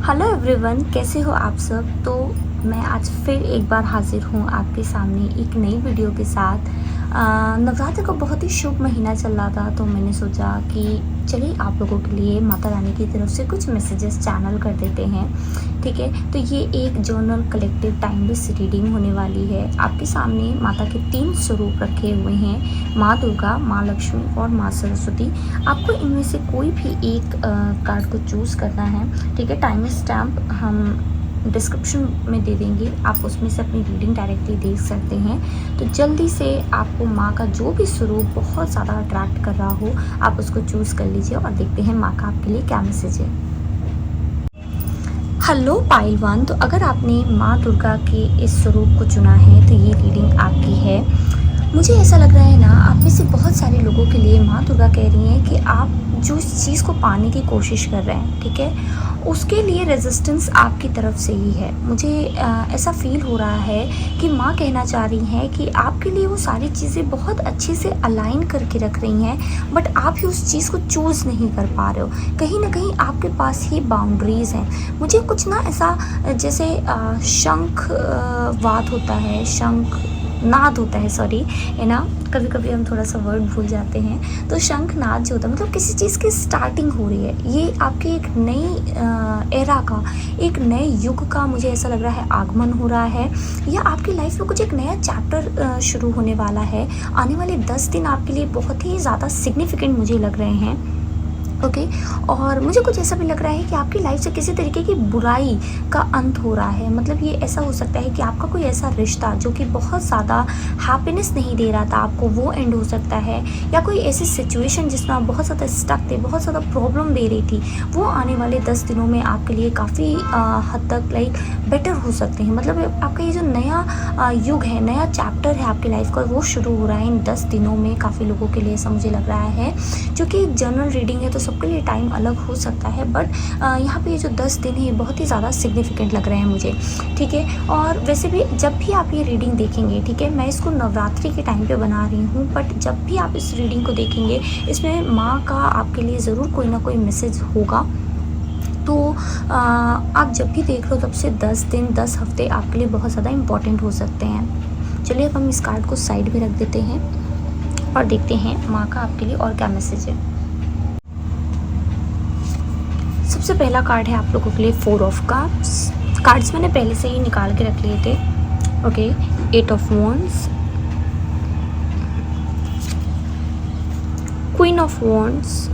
Hello everyone, कैसे हो आप सब। तो मैं आज फिर एक बार हाजिर हूँ आपके सामने एक नई वीडियो के साथ। नवरात्र का बहुत ही शुभ महीना चल रहा था, तो मैंने सोचा कि चलिए आप लोगों के लिए माता रानी की तरफ से कुछ मैसेजेस चैनल कर देते हैं। ठीक है, तो ये एक जर्नल कलेक्टिव टाइमलेस रीडिंग होने वाली है। आपके सामने माता के 3 स्वरूप रखे हुए हैं, माँ दुर्गा, माँ लक्ष्मी और माँ सरस्वती। आपको इनमें से कोई भी एक कार्ड को चूज़ करना है। ठीक है, टाइम स्टैम्प हम डिस्क्रिप्शन में दे देंगे, आप उसमें से अपनी रीडिंग डायरेक्टली देख सकते हैं। तो जल्दी से आपको माँ का जो भी स्वरूप बहुत ज़्यादा अट्रैक्ट कर रहा हो, आप उसको चूज़ कर लीजिए और देखते हैं माँ का आपके लिए क्या मैसेज है। हेलो पाइलवान, तो अगर आपने माँ दुर्गा के इस स्वरूप को चुना है तो ये रीडिंग आपकी है। मुझे ऐसा लग रहा है ना, आप में से बहुत सारे लोगों के लिए माँ दुर्गा कह रही हैं कि आप जो इस चीज़ को पाने की कोशिश कर रहे हैं, ठीक है, उसके लिए रेजिस्टेंस आपकी तरफ से ही है। मुझे ऐसा फील हो रहा है कि माँ कहना चाह रही हैं कि आपके लिए वो सारी चीज़ें बहुत अच्छे से अलाइन करके रख रही हैं, बट आप ही उस चीज़ को चूज़ नहीं कर पा रहे हो। कहीं ना कहीं आपके पास ही बाउंड्रीज़ हैं। मुझे कुछ ना ऐसा जैसे शंख वाद होता है, शंख नाद होता है, सॉरी, है ना, कभी कभी हम थोड़ा सा वर्ड भूल जाते हैं। तो शंखनाद जो होता है, मतलब किसी चीज़ की स्टार्टिंग हो रही है। ये आपके एक नई एरा का, एक नए युग का मुझे ऐसा लग रहा है आगमन हो रहा है, या आपकी लाइफ में कुछ एक नया चैप्टर शुरू होने वाला है। आने वाले 10 दिन आपके लिए बहुत ही ज़्यादा सिग्निफिकेंट मुझे लग रहे हैं। ओके, और मुझे कुछ ऐसा भी लग रहा है कि आपकी लाइफ से किसी तरीके की बुराई का अंत हो रहा है। मतलब ये ऐसा हो सकता है कि आपका कोई ऐसा रिश्ता जो कि बहुत ज़्यादा हैप्पीनेस नहीं दे रहा था आपको, वो एंड हो सकता है। या कोई ऐसी सिचुएशन जिसमें आप बहुत ज़्यादा स्टक थे, बहुत ज़्यादा प्रॉब्लम दे रही थी, वो आने वाले 10 दिनों में आपके लिए काफ़ी हद तक लाइक बेटर हो सकते हैं। मतलब आपका ये जो नया युग है, नया चैप्टर है आपकी लाइफ का, वो शुरू हो रहा है इन 10 दिनों में। काफ़ी लोगों के लिए ऐसा मुझे लग रहा है। क्योंकि जनरल रीडिंग है तो सबके लिए टाइम अलग हो सकता है, बट यहाँ पे ये जो 10 दिन है बहुत ही ज़्यादा सिग्निफिकेंट लग रहे हैं मुझे। ठीक है, और वैसे भी जब भी आप ये रीडिंग देखेंगे, ठीक है, मैं इसको नवरात्रि के टाइम पे बना रही हूँ, बट जब भी आप इस रीडिंग को देखेंगे, इसमें माँ का आपके लिए ज़रूर कोई ना कोई मैसेज होगा। तो आप जब भी देख लो, तब से 10 दिन 10 हफ्ते आपके लिए बहुत ज़्यादा इम्पॉर्टेंट हो सकते हैं। चलिए अब हम इस कार्ड को साइड में रख देते हैं और देखते हैं माँ का आपके लिए और क्या मैसेज है। सबसे पहला कार्ड है आप लोगों के लिए 4 ऑफ कार्ड्स मैंने पहले से ही निकाल के रख लिए थे। Okay, 8 of wands, queen of wands,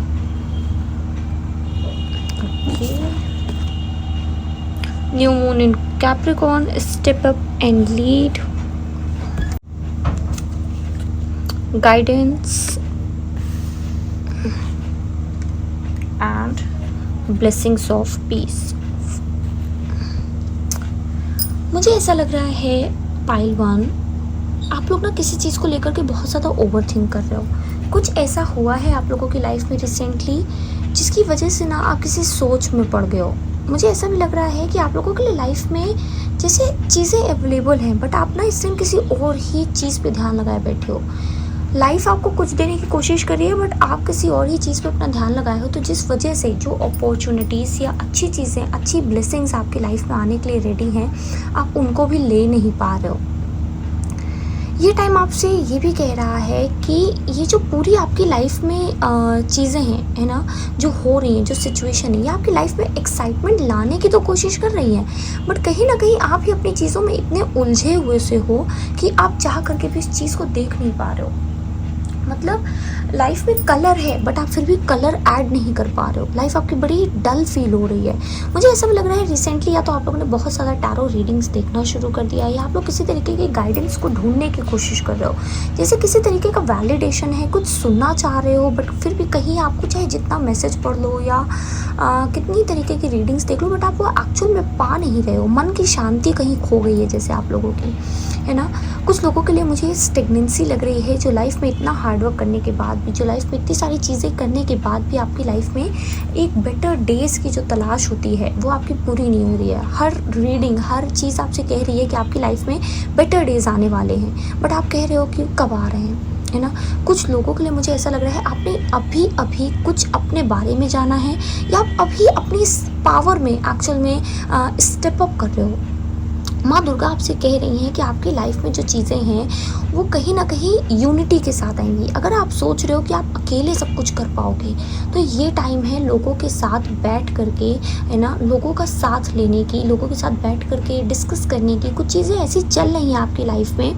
okay, new moon in Capricorn, step up and lead, guidance and blessings of peace. मुझे ऐसा लग रहा है पाइलवान, आप लोग ना किसी चीज़ को लेकर के बहुत ज़्यादा ओवर थिंक कर रहे हो। कुछ ऐसा हुआ है आप लोगों की लाइफ में रिसेंटली जिसकी वजह से ना आप किसी सोच में पड़ गए हो। मुझे ऐसा भी लग रहा है कि आप लोगों के लिए लाइफ में जैसे चीज़ें अवेलेबल हैं, बट आप ना इस टाइम किसी और ही चीज़ पे ध्यान लगाए बैठे हो। लाइफ आपको कुछ देने की कोशिश कर रही है, बट आप किसी और ही चीज़ पे अपना ध्यान लगाए हो, तो जिस वजह से जो अपॉर्चुनिटीज़ या अच्छी चीज़ें, अच्छी ब्लेसिंग्स आपकी लाइफ में आने के लिए रेडी हैं, आप उनको भी ले नहीं पा रहे हो। ये टाइम आपसे ये भी कह रहा है कि ये जो पूरी आपकी लाइफ में चीज़ें हैं, है ना, जो हो रही हैं, जो सिचुएशन है, ये आपकी लाइफ में एक्साइटमेंट लाने की तो कोशिश कर रही हैं, बट कहीं ना कहीं आप ही अपनी चीज़ों में इतने उलझे हुए से हो कि आप चाह करके भी इस चीज़ को देख नहीं पा रहे हो। मतलब लाइफ में कलर है, बट आप फिर भी कलर ऐड नहीं कर पा रहे हो। लाइफ आपकी बड़ी डल फील हो रही है। मुझे ऐसा भी लग रहा है रिसेंटली या तो आप लोगों ने बहुत ज़्यादा टैरो रीडिंग्स देखना शुरू कर दिया है, या आप लोग किसी तरीके के गाइडेंस को ढूंढने की कोशिश कर रहे हो। जैसे किसी तरीके का वैलिडेशन है, कुछ सुनना चाह रहे हो, बट फिर भी कहीं आपको चाहे जितना मैसेज पढ़ लो या कितनी तरीके की रीडिंग्स देख लो, बट आप वो एक्चुअल में पा नहीं रहे हो। मन की शांति कहीं खो गई है जैसे आप लोगों की, है ना। कुछ लोगों के लिए मुझे स्टेगनेंसी लग रही है, जो लाइफ में इतना हार्डवर्क करने के बाद भी, जो लाइफ में इतनी सारी चीज़ें करने के बाद भी आपकी लाइफ में एक बेटर डेज़ की जो तलाश होती है वो आपकी पूरी नहीं हो रही है। हर रीडिंग, हर चीज़ आपसे कह रही है कि आपकी लाइफ में बेटर डेज़ आने वाले हैं, बट आप कह रहे हो कि कब आ रहे हैं। है ना। कुछ लोगों के लिए मुझे ऐसा लग रहा है आपने अभी अभी कुछ अपने बारे में जाना है, या आप अभी अपनी इस पावर में एक्चुअल में स्टेप अप कर रहे हो। माँ दुर्गा आपसे कह रही हैं कि आपकी लाइफ में जो चीज़ें हैं वो कहीं ना कहीं यूनिटी के साथ आएंगी। अगर आप सोच रहे हो कि आप अकेले सब कुछ कर पाओगे, तो ये टाइम है लोगों के साथ बैठ करके, है ना, लोगों का साथ लेने की, लोगों के साथ बैठ करके डिस्कस करने की। कुछ चीज़ें ऐसी चल रही हैं आपकी लाइफ में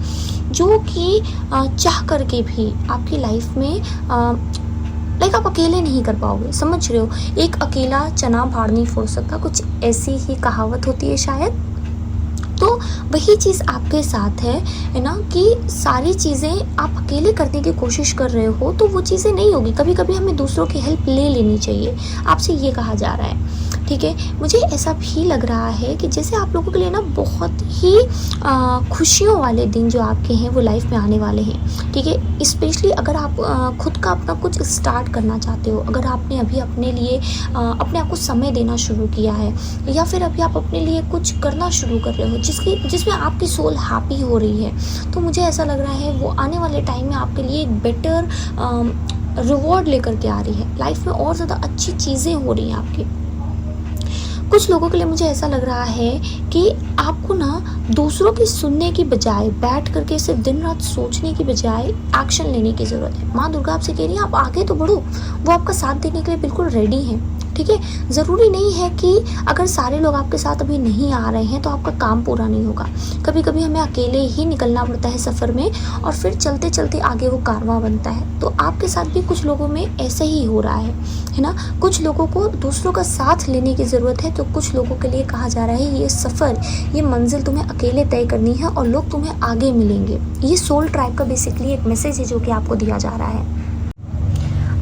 जो कि चाह करके भी आपकी लाइफ में लाइक आप अकेले नहीं कर पाओगे। समझ रहे हो, एक अकेला चना भाड़ नहीं फोड़ सकता, कुछ ऐसी ही कहावत होती है शायद। तो वही चीज़ आपके साथ है ना, कि सारी चीज़ें आप अकेले करने की कोशिश कर रहे हो तो वो चीज़ें नहीं होगी। कभी कभी हमें दूसरों की हेल्प ले लेनी चाहिए, आपसे ये कहा जा रहा है। ठीक है, मुझे ऐसा भी लग रहा है कि जैसे आप लोगों के लिए ना बहुत ही खुशियों वाले दिन जो आपके हैं वो लाइफ में आने वाले हैं। ठीक है, स्पेशली अगर आप खुद का अपना कुछ स्टार्ट करना चाहते हो, अगर आपने अभी अपने लिए अपने आप को समय देना शुरू किया है, या फिर अभी आप अपने लिए कुछ करना शुरू कर रहे हो जिसमें आपकी सोल हैप्पी हो रही है, तो मुझे ऐसा लग रहा है वो आने वाले टाइम में आपके लिए एक बेटर रिवॉर्ड लेकर के आ रही है। लाइफ में और ज़्यादा अच्छी चीज़ें हो रही हैं आपकी। कुछ लोगों के लिए मुझे ऐसा लग रहा है कि आपको ना दूसरों की सुनने की बजाय, बैठ करके सिर्फ दिन रात सोचने की बजाय एक्शन लेने की ज़रूरत है। माँ दुर्गा आपसे कह रही है आप आगे तो बढ़ो, वो आपका साथ देने के लिए बिल्कुल रेडी हैं। ठीक है, ज़रूरी नहीं है कि अगर सारे लोग आपके साथ अभी नहीं आ रहे हैं तो आपका काम पूरा नहीं होगा। कभी कभी हमें अकेले ही निकलना पड़ता है सफ़र में, और फिर चलते चलते आगे वो कारवां बनता है। तो आपके साथ भी कुछ लोगों में ऐसे ही हो रहा है ना। कुछ लोगों को दूसरों का साथ लेने की ज़रूरत है, तो कुछ लोगों के लिए कहा जा रहा है ये सफ़र, ये मंजिल तुम्हें अकेले तय करनी है और लोग तुम्हें आगे मिलेंगे। ये सोल ट्राइब का बेसिकली एक मैसेज है जो कि आपको दिया जा रहा है।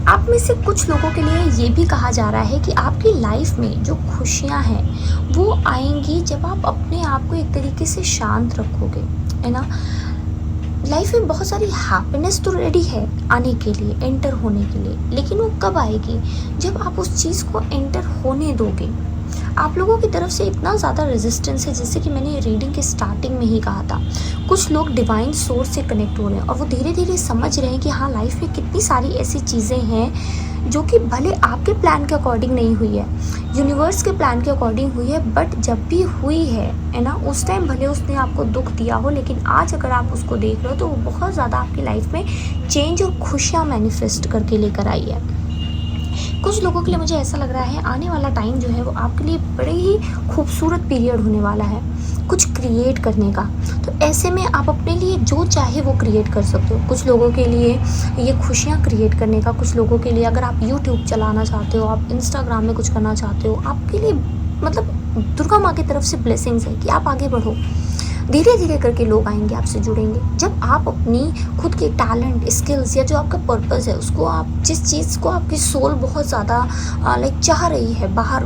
आप में से कुछ लोगों के लिए ये भी कहा जा रहा है कि आपकी लाइफ में जो खुशियाँ हैं वो आएंगी जब आप अपने आप को एक तरीके से शांत रखोगे, है ना। लाइफ में बहुत सारी हैप्पीनेस तो रेडी है आने के लिए, एंटर होने के लिए, लेकिन वो कब आएगी? जब आप उस चीज़ को एंटर होने दोगे। आप लोगों की तरफ से इतना ज़्यादा रेजिस्टेंस है, जैसे कि मैंने रीडिंग के स्टार्टिंग में ही कहा था। कुछ लोग डिवाइन सोर्स से कनेक्ट हो रहे हैं और वो धीरे धीरे समझ रहे हैं कि हाँ, लाइफ में कितनी सारी ऐसी चीज़ें हैं जो कि भले आपके प्लान के अकॉर्डिंग नहीं हुई है, यूनिवर्स के प्लान के अकॉर्डिंग हुई है, बट जब भी हुई है ना, उस टाइम भले उसने आपको दुख दिया हो, लेकिन आज अगर आप उसको देख रहे हो तो वो बहुत ज़्यादा आपकी लाइफ में चेंज और खुशियाँ मैनिफेस्ट करके लेकर आई है। कुछ लोगों के लिए मुझे ऐसा लग रहा है आने वाला टाइम जो है वो आपके लिए बड़े ही खूबसूरत पीरियड होने वाला है, कुछ क्रिएट करने का। तो ऐसे में आप अपने लिए जो चाहे वो क्रिएट कर सकते हो। कुछ लोगों के लिए ये खुशियाँ क्रिएट करने का, कुछ लोगों के लिए अगर आप यूट्यूब चलाना चाहते हो, आप इंस्टाग्राम में कुछ करना चाहते हो, आपके लिए मतलब दुर्गा माँ की तरफ से ब्लेसिंग्स है कि आप आगे बढ़ो। धीरे धीरे करके लोग आएंगे, आपसे जुड़ेंगे। जब आप अपनी खुद के टैलेंट, स्किल्स या जो आपका पर्पस है उसको, आप जिस चीज़ को आपकी सोल बहुत ज़्यादा लाइक चाह रही है बाहर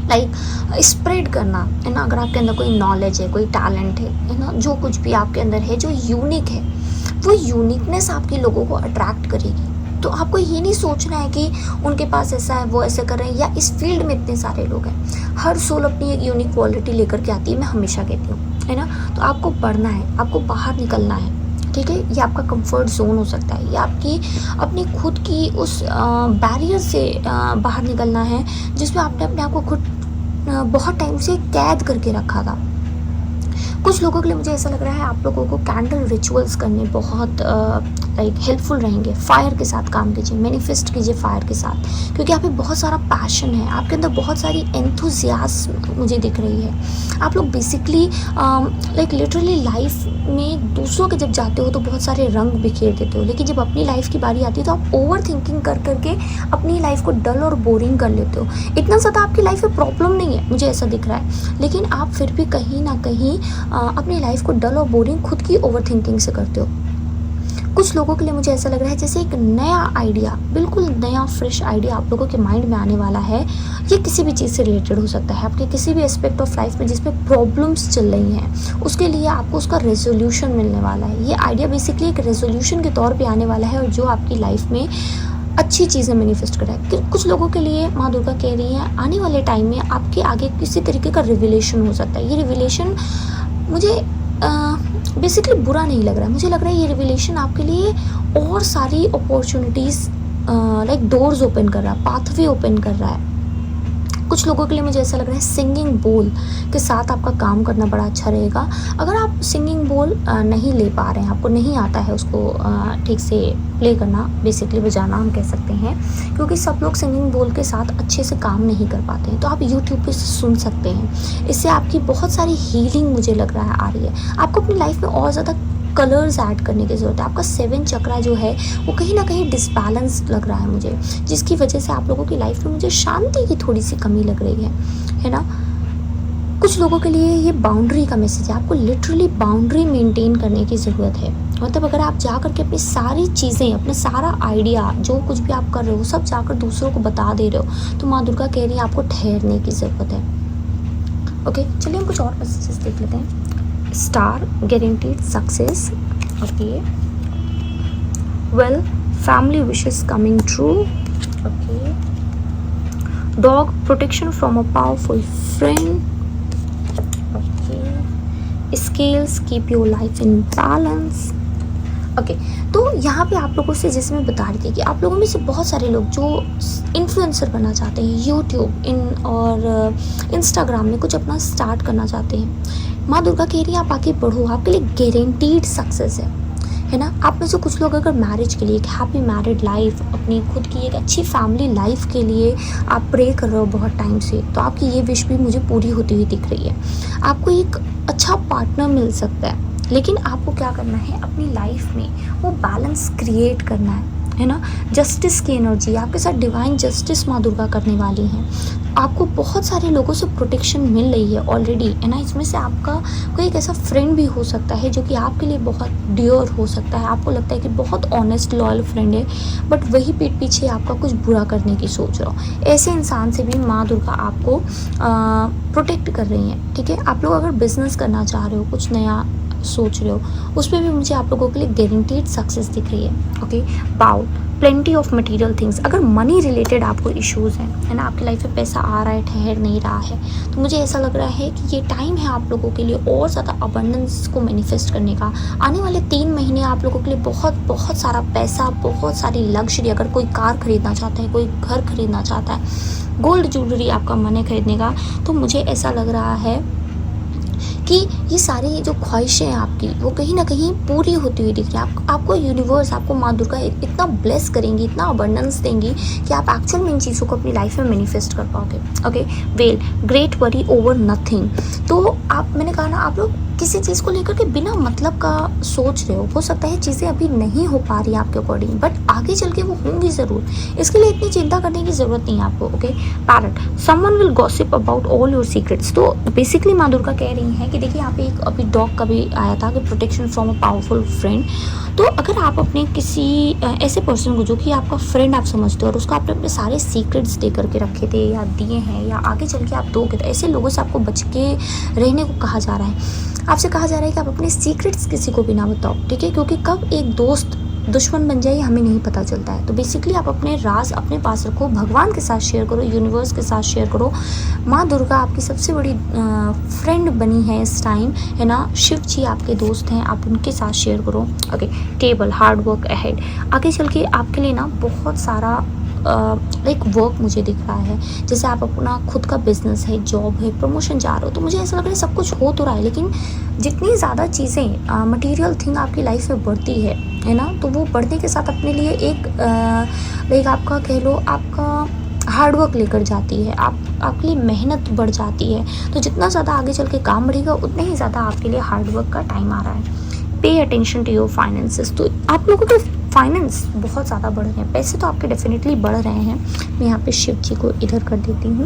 लाइक स्प्रेड करना, है ना। अगर आपके अंदर कोई नॉलेज है, कोई टैलेंट है ना, जो कुछ भी आपके अंदर है जो यूनिक है, वो यूनिकनेस आपके लोगों को अट्रैक्ट करेगी। तो आपको ये नहीं सोचना है कि उनके पास ऐसा है, वो ऐसे कर रहे हैं, या इस फील्ड में इतने सारे लोग हैं। हर सोल अपनी एक यूनिक क्वालिटी लेकर के आती है, मैं हमेशा कहती हूँ, है ना। तो आपको बढ़ना है, आपको बाहर निकलना है। ठीक है, ये आपका कंफर्ट जोन हो सकता है, ये आपकी अपनी खुद की उस बैरियर से बाहर निकलना है जिसमें आपने अपने आप को खुद बहुत टाइम से कैद करके रखा था। कुछ लोगों के लिए मुझे ऐसा लग रहा है आप लोगों को कैंडल रिचुअल्स करने बहुत लाइक हेल्पफुल रहेंगे। फायर के साथ काम कीजिए, मैनिफेस्ट कीजिए फायर के साथ, क्योंकि आप में बहुत सारा पैशन है, आपके अंदर बहुत सारी एंथुजियाज्म मुझे दिख रही है। आप लोग बेसिकली लाइक लिटरली लाइफ में दूसरों के जब जाते हो तो बहुत सारे रंग बिखेर देते हो, लेकिन जब अपनी लाइफ की बारी आती है तो आप ओवर थिंकिंग कर करके अपनी लाइफ को डल और बोरिंग कर लेते हो। इतना ज़्यादा आपकी लाइफ में प्रॉब्लम नहीं है, मुझे ऐसा दिख रहा है, लेकिन आप फिर भी कहीं ना कहीं अपनी लाइफ को डल और बोरिंग खुद की ओवर थिंकिंग से करते हो। कुछ लोगों के लिए मुझे ऐसा लग रहा है जैसे एक नया आइडिया, बिल्कुल नया फ्रेश आइडिया आप लोगों के माइंड में आने वाला है। ये किसी भी चीज़ से रिलेटेड हो सकता है, आपके किसी भी एस्पेक्ट ऑफ लाइफ में जिसमें प्रॉब्लम्स चल रही हैं, उसके लिए आपको उसका रेजोल्यूशन मिलने वाला है। ये आइडिया बेसिकली एक रेजोल्यूशन के तौर पे आने वाला है, और जो आपकी लाइफ में अच्छी चीज़ें मैनिफेस्ट कर रहा है। कुछ लोगों के लिए माँ दुर्गा कह रही है आने वाले टाइम में आपके आगे किसी तरीके का रिविलेशन हो सकता है। ये रिविलेशन मुझे बेसिकली बुरा नहीं लग रहा है, मुझे लग रहा है ये रिविलेशन आपके लिए और सारी अपॉर्चुनिटीज़ लाइक डोर्स ओपन कर रहा है, पाथवे ओपन कर रहा है। कुछ लोगों के लिए मुझे ऐसा लग रहा है सिंगिंग बोल के साथ आपका काम करना बड़ा अच्छा रहेगा। अगर आप सिंगिंग बोल नहीं ले पा रहे हैं, आपको नहीं आता है उसको ठीक से प्ले करना, बेसिकली बजाना हम कह सकते हैं, क्योंकि सब लोग सिंगिंग बोल के साथ अच्छे से काम नहीं कर पाते हैं, तो आप यूट्यूब पे सुन सकते हैं। इससे आपकी बहुत सारी हीलिंग मुझे लग रहा है आ रही है। आपको अपनी लाइफ में और ज़्यादा कलर्स ऐड करने की ज़रूरत है। आपका 7 चक्रा जो है वो कहीं ना कहीं डिसबैलेंस लग रहा है मुझे, जिसकी वजह से आप लोगों की लाइफ में मुझे शांति की थोड़ी सी कमी लग रही है ना। कुछ लोगों के लिए ये बाउंड्री का मैसेज है, आपको लिटरली बाउंड्री मेंटेन करने की ज़रूरत है। मतलब अगर आप जा कर के अपनी सारी चीज़ें, अपना सारा आइडिया, जो कुछ भी आप कर रहे हो सब जाकर दूसरों को बता दे रहे हो, तो माँ दुर्गा कह रही है आपको ठहरने की ज़रूरत है। ओके, चलिए हम कुछ और मैसेजेस देख लेते हैं। Star, guaranteed success. Okay, well, family wishes coming true. Okay, dog, protection from a powerful friend. Okay, scales, keep your life in balance. Okay तो यहाँ पे आप लोगों से, जैसे मैं बता रही थी कि आप लोगों में से बहुत सारे लोग जो इन्फ्लुएंसर बनना चाहते हैं, यूट्यूब और इंस्टाग्राम में कुछ अपना स्टार्ट करना चाहते हैं, माँ दुर्गा कह रही है आप आगे बढ़ो, आपके लिए गारंटीड सक्सेस है ना। आप में से कुछ लोग अगर मैरिज के लिए, एक हैप्पी मैरिड लाइफ, अपनी खुद की एक अच्छी फैमिली लाइफ के लिए आप प्रे कर रहे हो बहुत टाइम से, तो आपकी ये विश भी मुझे पूरी होती हुई दिख रही है। आपको एक अच्छा पार्टनर मिल सकता है, लेकिन आपको क्या करना है, अपनी लाइफ में वो बैलेंस क्रिएट करना है ना। जस्टिस की एनर्जी आपके साथ, डिवाइन जस्टिस माँ दुर्गा करने वाली हैं। आपको बहुत सारे लोगों से प्रोटेक्शन मिल रही है ऑलरेडी, है ना। इसमें से आपका कोई एक ऐसा फ्रेंड भी हो सकता है जो कि आपके लिए बहुत डियर हो सकता है, आपको लगता है कि बहुत ऑनेस्ट लॉयल फ्रेंड है, बट वही पीठ पीछे आपका कुछ बुरा करने की सोच रहा हो। ऐसे इंसान से भी माँ दुर्गा आपको प्रोटेक्ट कर रही हैं, ठीक है। आप लोग अगर बिजनेस करना चाह रहे हो, कुछ नया सोच रहे हो, उस पर भी मुझे आप लोगों के लिए गारंटीड सक्सेस दिख रही है। ओके, बाउ, प्लेंटी ऑफ मटेरियल थिंग्स। अगर मनी रिलेटेड आपको इश्यूज़ हैं, है ना, आपकी लाइफ में पैसा आ रहा है, ठहर नहीं रहा है, तो मुझे ऐसा लग रहा है कि ये टाइम है आप लोगों के लिए और ज़्यादा अबंडेंस को मैनिफेस्ट करने का। आने वाले 3 महीने आप लोगों के लिए बहुत बहुत सारा पैसा, बहुत सारी लग्जरी, अगर कोई कार खरीदना चाहता है, कोई घर खरीदना चाहता है, गोल्ड ज्वेलरी आपका मन है खरीदने का, तो मुझे ऐसा लग रहा है कि ये सारी जो ख्वाहिशें हैं आपकी, वो कहीं ना कहीं पूरी होती हुई दिख रही है। आपको यूनिवर्स, आपको माँ दुर्गा इतना ब्लेस करेंगी, इतना अबंडेंस देंगी कि आप एक्चुअल में इन चीज़ों को अपनी लाइफ में मैनिफेस्ट कर पाओगे। Okay, well, great worry over nothing. तो मैंने कहा ना, आप लोग किसी चीज़ को लेकर के बिना मतलब का सोच रहे हो सकता है चीज़ें अभी नहीं हो पा रही आपके अकॉर्डिंग, बट आगे चल के वो होंगी ज़रूर। इसके लिए इतनी चिंता करने की ज़रूरत नहीं है आपको। Okay, parrot, someone will gossip about all your secrets. तो बेसिकली माँ दुर्गा कह रही हैं कि देखिए, यहाँ पे एक अभी डॉग का भी आया था कि protection from a powerful friend. तो अगर आप अपने किसी ऐसे पर्सन को जो कि आपका फ्रेंड आप समझते हो और उसको आपने अपने सारे सीक्रेट्स दे करके रखे थे या दिए हैं या आगे चल के आप दोगे, तो ऐसे लोगों से आपको बच के रहने को कहा जा रहा है। आपसे कहा जा रहा है कि आप अपने सीक्रेट्स किसी को भी ना बताओ, ठीक है, क्योंकि कब एक दोस्त दुश्मन बन जाए हमें नहीं पता चलता है। तो बेसिकली आप अपने राज अपने पास रखो, भगवान के साथ शेयर करो, यूनिवर्स के साथ शेयर करो। माँ दुर्गा आपकी सबसे बड़ी फ्रेंड बनी है इस टाइम, है ना। शिव जी आपके दोस्त हैं, आप उनके साथ शेयर करो। Okay, table, hard work ahead. आगे चल के आपके लिए ना बहुत सारा लाइक वर्क मुझे दिख रहा है। जैसे आप अपना खुद का बिजनेस है, जॉब है, प्रमोशन जा रहे हो, तो मुझे ऐसा लग रहा है सब कुछ हो तो रहा है, लेकिन जितनी ज़्यादा चीज़ें मटेरियल थिंग आपकी लाइफ में बढ़ती है ना, तो वो बढ़ने के साथ अपने लिए एक लाइक आपका कह लो, आपका हार्डवर्क लेकर जाती है, आपके लिए मेहनत बढ़ जाती है। तो जितना ज़्यादा आगे चल के काम बढ़ेगा, उतने ही ज़्यादा आपके लिए हार्डवर्क का टाइम आ रहा है। पे अटेंशन टू योर फाइनेंसेस। तो आप लोगों के फाइनेंस बहुत ज़्यादा बढ़ रहे हैं, पैसे तो आपके डेफिनेटली बढ़ रहे हैं। मैं यहाँ पे शिव जी को इधर कर देती हूँ।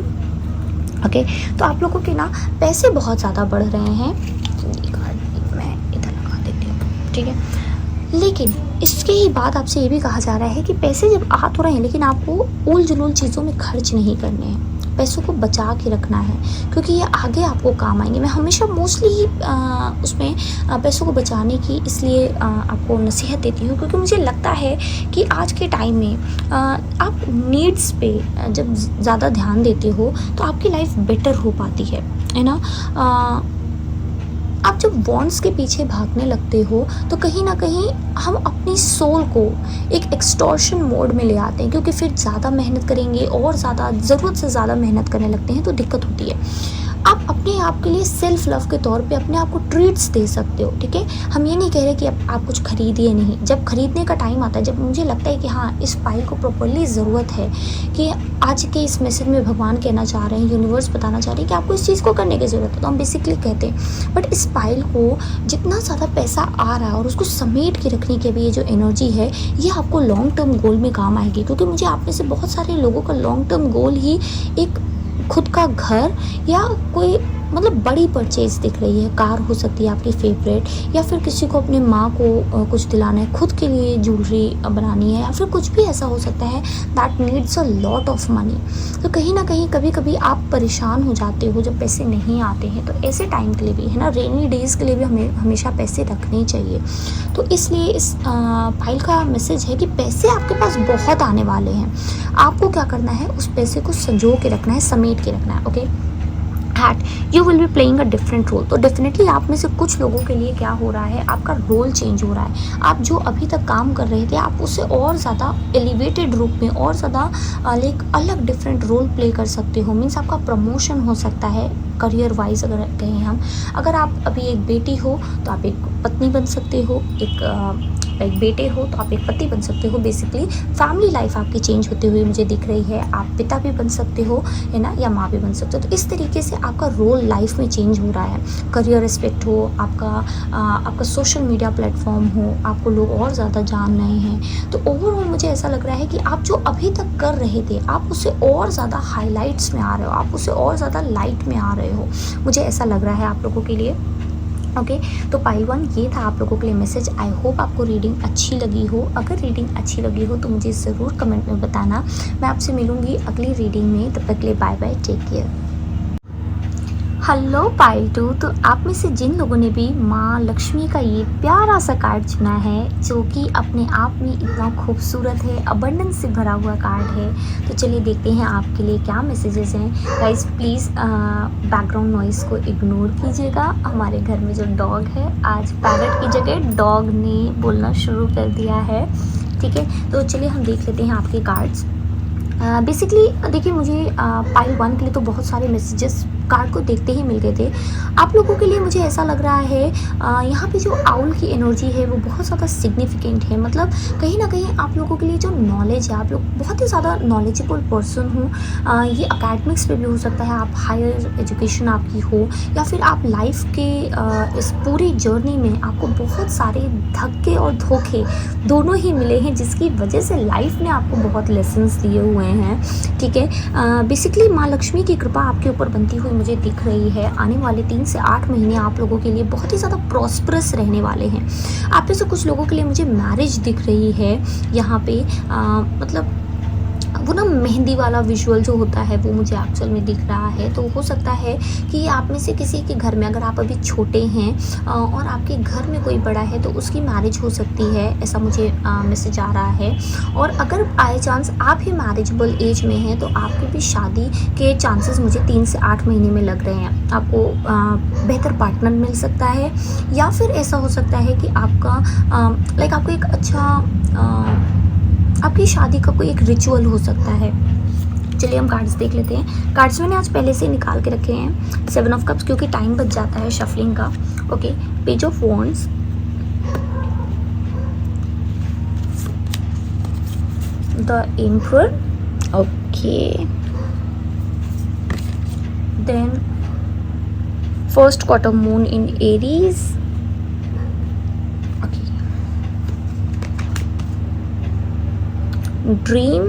ओके, तो आप लोगों के ना पैसे बहुत ज़्यादा बढ़ रहे हैं। मैं इधर लगा देती हूँ, ठीक है। लेकिन इसके ही बाद आपसे ये भी कहा जा रहा है कि पैसे जब आ तो रहे हैं, लेकिन आपको उल जुलूल चीज़ों में खर्च नहीं करने हैं, पैसों को बचा के रखना है, क्योंकि ये आगे आपको काम आएंगे। मैं हमेशा मोस्टली उसमें पैसों को बचाने की इसलिए आपको नसीहत देती हूँ, क्योंकि मुझे लगता है कि आज के टाइम में आप नीड्स पे जब ज़्यादा ध्यान देते हो तो आपकी लाइफ बेटर हो पाती है ना। आप जब वॉन्ट्स के पीछे भागने लगते हो तो कहीं ना कहीं हम अपनी सोल को एक एक्सटॉर्शन मोड में ले आते हैं, क्योंकि फिर ज़्यादा मेहनत करेंगे और ज़्यादा ज़रूरत से ज़्यादा मेहनत करने लगते हैं तो दिक्कत होती है। आप अपने आप के लिए सेल्फ लव के तौर पे अपने आप को ट्रीट्स दे सकते हो, ठीक है। हम ये नहीं कह रहे कि आप कुछ खरीदिए नहीं। जब खरीदने का टाइम आता है, जब मुझे लगता है कि हाँ इस फाइल को प्रॉपरली ज़रूरत है, कि आज के इस मैसेज में भगवान कहना चाह रहे हैं, यूनिवर्स बताना चाह रहे हैं कि आपको इस चीज़ को करने की ज़रूरत है, तो हम बेसिकली कहते हैं। बट इस फाइल को जितना ज़्यादा पैसा आ रहा है और उसको समेट के रखने के भी ये जो एनर्जी है, ये आपको लॉन्ग टर्म गोल में काम आएगी। क्योंकि मुझे आप में से बहुत सारे लोगों का लॉन्ग टर्म गोल ही एक खुद का घर या कोई मतलब बड़ी परचेज़ दिख रही है। कार हो सकती है आपकी फेवरेट, या फिर किसी को अपने माँ को कुछ दिलाना है, खुद के लिए ज्वेलरी बनानी है, या फिर कुछ भी ऐसा हो सकता है that needs a lot of money. तो कहीं ना कहीं कभी कभी आप परेशान हो जाते हो जब पैसे नहीं आते हैं। तो ऐसे टाइम के लिए भी है ना, रेनी डेज़ के लिए भी हमें हमेशा पैसे रखने चाहिए। तो इसलिए इस फाइल का मैसेज है कि पैसे आपके पास बहुत आने वाले हैं। आपको क्या करना है, उस पैसे को संजो के रखना है, समेट के रखना है। Okay, you will be playing a different role. तो डेफिनेटली आप में से कुछ लोगों के लिए क्या हो रहा है, आपका रोल चेंज हो रहा है। आप जो अभी तक काम कर रहे थे, आप उससे और ज़्यादा एलिवेटेड रूप में और ज़्यादा लाइक अलग डिफरेंट रोल प्ले कर सकते हो। मीन्स आपका प्रमोशन हो सकता है करियर वाइज। अगर कहें हम, अगर आप अभी एक बेटी हो तो आप एक पत्नी बन सकते हो, एक बेटे हो तो आप एक पति बन सकते हो। बेसिकली फैमिली लाइफ आपकी चेंज होते हुए मुझे दिख रही है। आप पिता भी बन सकते हो, है ना, या माँ भी बन सकते हो। तो इस तरीके से आपका रोल लाइफ में चेंज हो रहा है। करियर एस्पेक्ट हो, आपका सोशल मीडिया प्लेटफॉर्म हो, आपको लोग और ज़्यादा जान रहे हैं। तो ओवरऑल मुझे ऐसा लग रहा है कि आप जो अभी तक कर रहे थे, आप उससे और ज़्यादा हाईलाइट्स में आ रहे हो, आप उससे और ज़्यादा लाइट में आ रहे हो। मुझे ऐसा लग रहा है आप लोगों के लिए। ओके, तो पाइल 1 ये था आप लोगों के लिए मैसेज। आई होप आपको रीडिंग अच्छी लगी हो। अगर रीडिंग अच्छी लगी हो तो मुझे ज़रूर कमेंट में बताना। मैं आपसे मिलूँगी अगली रीडिंग में। तब तक के लिए bye bye, take care. Hello pile 2, तो आप में से जिन लोगों ने भी माँ लक्ष्मी का ये प्यारा सा कार्ड चुना है, जो कि अपने आप में इतना खूबसूरत है, अबंडेंस से भरा हुआ कार्ड है, तो चलिए देखते हैं आपके लिए क्या मैसेजेस हैं। गाइस प्लीज़ बैकग्राउंड नॉइस को इग्नोर कीजिएगा। हमारे घर में जो डॉग है, आज पैरट की जगह डॉग ने बोलना शुरू कर दिया है, ठीक है। तो चलिए हम देख लेते हैं आपके कार्ड्स। बेसिकली देखिए, मुझे पाइल 1 के लिए तो बहुत सारे मैसेजेस कार्ड को देखते ही मिल गए थे। आप लोगों के लिए मुझे ऐसा लग रहा है यहाँ पे जो आउल की एनर्जी है वो बहुत ज़्यादा सिग्निफिकेंट है। मतलब कहीं ना कहीं आप लोगों के लिए जो नॉलेज है, आप लोग बहुत ही ज़्यादा नॉलेजेबल पर्सन हो। ये अकेडमिक्स पे भी हो सकता है, आप हायर एजुकेशन आपकी हो, या फिर आप लाइफ के इस पूरी जर्नी में आपको बहुत सारे धक्के और धोखे दोनों ही मिले हैं, जिसकी वजह से लाइफ ने आपको बहुत लेसन्स दिए हुए हैं, ठीक है। बेसिकली माँ लक्ष्मी की कृपा आपके ऊपर बनती हुई मुझे दिख रही है। आने वाले 3 से 8 महीने आप लोगों के लिए बहुत ही ज़्यादा प्रॉस्परस रहने वाले हैं। आप में से कुछ लोगों के लिए मुझे मैरिज दिख रही है यहाँ पे। मतलब वो ना मेहंदी वाला विजुअल जो होता है वो मुझे एक्चुअल में दिख रहा है। तो हो सकता है कि आप में से किसी के घर में, अगर आप अभी छोटे हैं और आपके घर में कोई बड़ा है, तो उसकी मैरिज हो सकती है, ऐसा मुझे मैसेज आ रहा है। और अगर बाई चांस आप ही मैरिजेबल एज में हैं तो आपकी भी शादी के चांसेस मुझे 3 से 8 महीने में लग रहे हैं। आपको बेहतर पार्टनर मिल सकता है, या फिर ऐसा हो सकता है कि आपका लाइक आपको एक अच्छा आपकी शादी का कोई एक रिचुअल हो सकता है। चलिए हम कार्ड्स देख लेते हैं। कार्ड्स मैंने आज पहले से निकाल के रखे हैं। 7 ऑफ कप्स, क्योंकि टाइम बच जाता है शफलिंग का। Okay, page of wands, the emperor, okay, then first quarter moon in Aries, dream,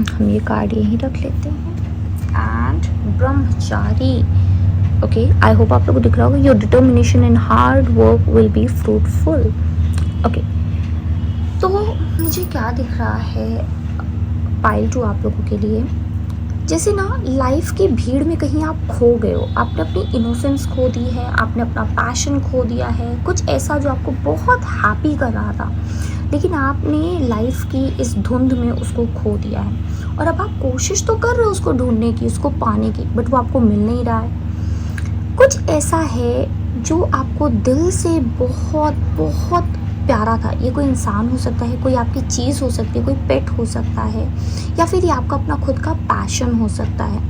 हम ये कार्ड यहीं रख लेते हैं, and Brahmachari. Okay, I hope आप लोगों को दिख रहा होगा। Your determination and hard work will be fruitful. Okay, तो मुझे क्या दिख रहा है पाइल 2 आप लोगों के लिए, जैसे ना लाइफ की भीड़ में कहीं आप खो गए हो। आपने अपनी इनोसेंस खो दी है, आपने अपना पैशन खो दिया है, कुछ ऐसा जो आपको बहुत हैप्पी कर रहा था, लेकिन आपने लाइफ की इस धुंध में उसको खो दिया है। और अब आप कोशिश तो कर रहे हो उसको ढूंढने की, उसको पाने की, बट वो आपको मिल नहीं रहा है। कुछ ऐसा है जो आपको दिल से बहुत बहुत प्यारा था। ये कोई इंसान हो सकता है, कोई आपकी चीज़ हो सकती है, कोई पेट हो सकता है, या फिर ये आपका अपना खुद का पैशन हो सकता है।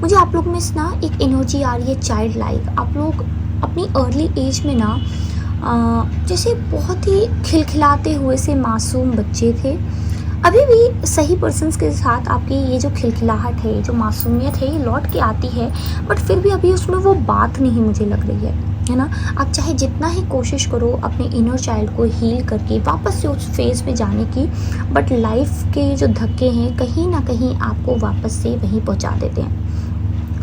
मुझे आप लोग में ना एक एनर्जी आ रही है चाइल्ड लाइक। आप लोग अपनी अर्ली एज में ना जैसे बहुत ही खिलखिलाते हुए से मासूम बच्चे थे। अभी भी सही पर्सन्स के साथ आपकी ये जो खिलखिलाहट है, जो मासूमियत है, ये लौट के आती है, बट फिर भी अभी उसमें वो बात नहीं मुझे लग रही है ना। आप चाहे जितना ही कोशिश करो अपने इनर चाइल्ड को हील करके वापस से उस फेज़ में जाने की, बट लाइफ के जो धक्के हैं कहीं ना कहीं आपको वापस से वहीं पहुंचा देते हैं।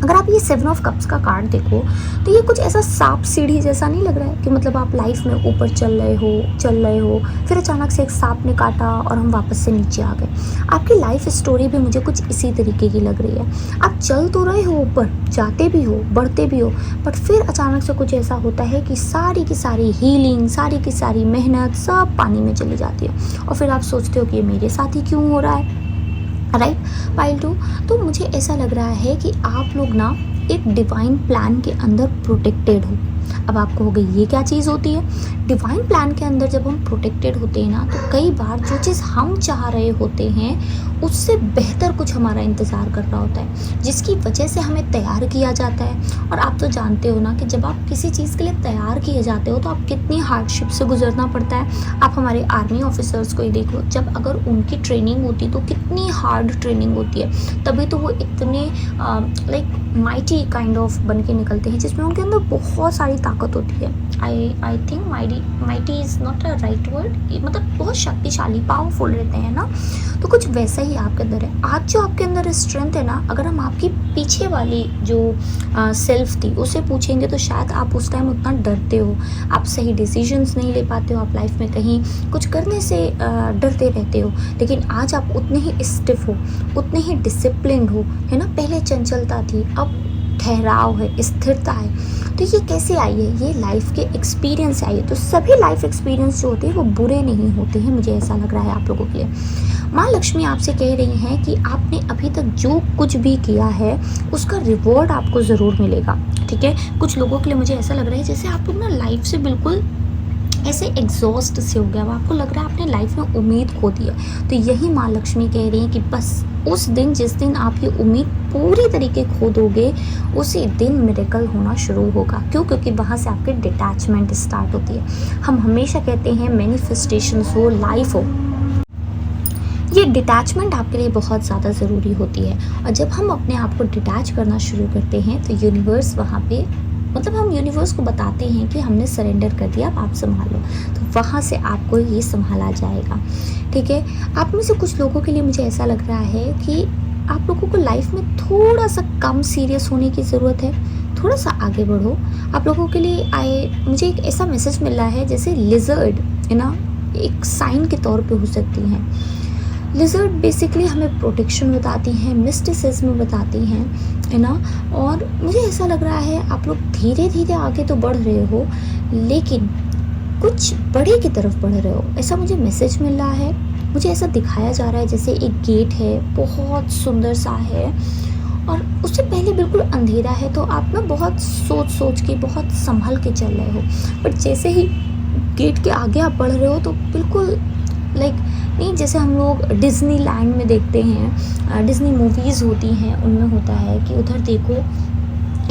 अगर आप ये 7 ऑफ कप्स का कार्ड देखो तो ये कुछ ऐसा सांप सीढ़ी जैसा नहीं लग रहा है कि मतलब आप लाइफ में ऊपर चल रहे हो, फिर अचानक से एक सांप ने काटा और हम वापस से नीचे आ गए। आपकी लाइफ स्टोरी भी मुझे कुछ इसी तरीके की लग रही है। आप चल तो रहे हो ऊपर, जाते भी हो, बढ़ते भी हो, बट फिर अचानक से कुछ ऐसा होता है कि सारी की सारी हीलिंग, सारी की सारी मेहनत सब पानी में चली जाती है और फिर आप सोचते हो कि ये मेरे साथ ही क्यों हो रहा है, राइट। पाइल 2, तो मुझे ऐसा लग रहा है कि आप लोग ना एक डिवाइन प्लान के अंदर प्रोटेक्टेड हो। अब आपको हो गई ये क्या चीज़ होती है। डिवाइन प्लान के अंदर जब हम प्रोटेक्टेड होते हैं ना, तो कई बार जो चीज़ हम चाह रहे होते हैं उससे बेहतर कुछ हमारा इंतज़ार कर रहा होता है, जिसकी वजह से हमें तैयार किया जाता है। और आप तो जानते हो ना कि जब आप किसी चीज़ के लिए तैयार किए जाते हो तो आप कितनी हार्डशिप से गुजरना पड़ता है। आप हमारे आर्मी ऑफिसर्स को ही देखो, जब अगर उनकी ट्रेनिंग होती तो कितनी हार्ड ट्रेनिंग होती है, तभी तो वो इतने लाइक माइटी काइंड ऑफ बन के निकलते हैं, जिसमें उनके अंदर बहुत सारी ताकत होती है। I think mighty is not a right word, मतलब बहुत शक्तिशाली, पावरफुल रहते हैं ना। तो कुछ वैसा ही आपके अंदर है। आज जो आपके अंदर स्ट्रेंथ है ना, अगर हम आपकी पीछे वाली जो सेल्फ थी उसे पूछेंगे तो शायद आप उस टाइम उतना डरते हो, आप सही डिसीजंस नहीं ले पाते हो, आप लाइफ में कहीं कुछ करने से डरते रहते हो। लेकिन आज आप उतने ही स्टिफ हो, उतने ही डिसिप्लिन्ड हो, है ना। पहले चंचलता थी, अब ठहराव है, स्थिरता है। तो ये कैसे आई है, ये लाइफ के एक्सपीरियंस से आई है। तो सभी लाइफ एक्सपीरियंस जो होते हैं वो बुरे नहीं होते हैं, मुझे ऐसा लग रहा है आप लोगों के लिए। माँ लक्ष्मी आपसे कह रही हैं कि आपने अभी तक जो कुछ भी किया है उसका रिवॉर्ड आपको ज़रूर मिलेगा, ठीक है। कुछ लोगों के लिए मुझे ऐसा लग रहा है जैसे आप लोग ना लाइफ से बिल्कुल ऐसे एग्जॉस्ट से हो गया, आपको लग रहा है आपने लाइफ में उम्मीद खो दी है। तो यही माँ लक्ष्मी कह रही हैं कि बस उस दिन जिस दिन आप ये उम्मीद पूरी तरीके खो दोगे, उसी दिन मिरेकल होना शुरू होगा। क्यों? क्योंकि वहाँ से आपकी डिटैचमेंट स्टार्ट होती है। हम हमेशा कहते हैं मैनिफेस्टेशन हो, लाइफ हो, ये डिटैचमेंट आपके लिए बहुत ज़्यादा ज़रूरी होती है। और जब हम अपने आप को डिटैच करना शुरू करते हैं तो यूनिवर्स वहाँ पे, मतलब हम यूनिवर्स को बताते हैं कि हमने सरेंडर कर दिया, अब आप संभालो, तो वहाँ से आपको ये संभाला जाएगा, ठीक है। आप में से कुछ लोगों के लिए मुझे ऐसा लग रहा है कि आप लोगों को लाइफ में थोड़ा सा कम सीरियस होने की ज़रूरत है, थोड़ा सा आगे बढ़ो। आप लोगों के लिए मुझे एक ऐसा मैसेज मिल रहा है जैसे लिजर्ड है ना, एक साइन के तौर पे हो सकती हैं। लिजर्ड बेसिकली हमें प्रोटेक्शन बताती हैं, मिस्टिसिज्म बताती हैं, है ना। और मुझे ऐसा लग रहा है आप लोग धीरे धीरे आगे तो बढ़ रहे हो, लेकिन कुछ बड़े की तरफ बढ़ रहे हो, ऐसा मुझे मैसेज मिल रहा है। मुझे ऐसा दिखाया जा रहा है जैसे एक गेट है, बहुत सुंदर सा है, और उससे पहले बिल्कुल अंधेरा है। तो आप ना बहुत सोच के, बहुत संभल के चल रहे हो, बट जैसे ही गेट के आगे आप बढ़ रहे हो तो बिल्कुल लाइक नहीं, जैसे हम लोग डिज़नी लैंड में देखते हैं, डिज़नी मूवीज़ होती हैं, उनमें होता है कि उधर देखो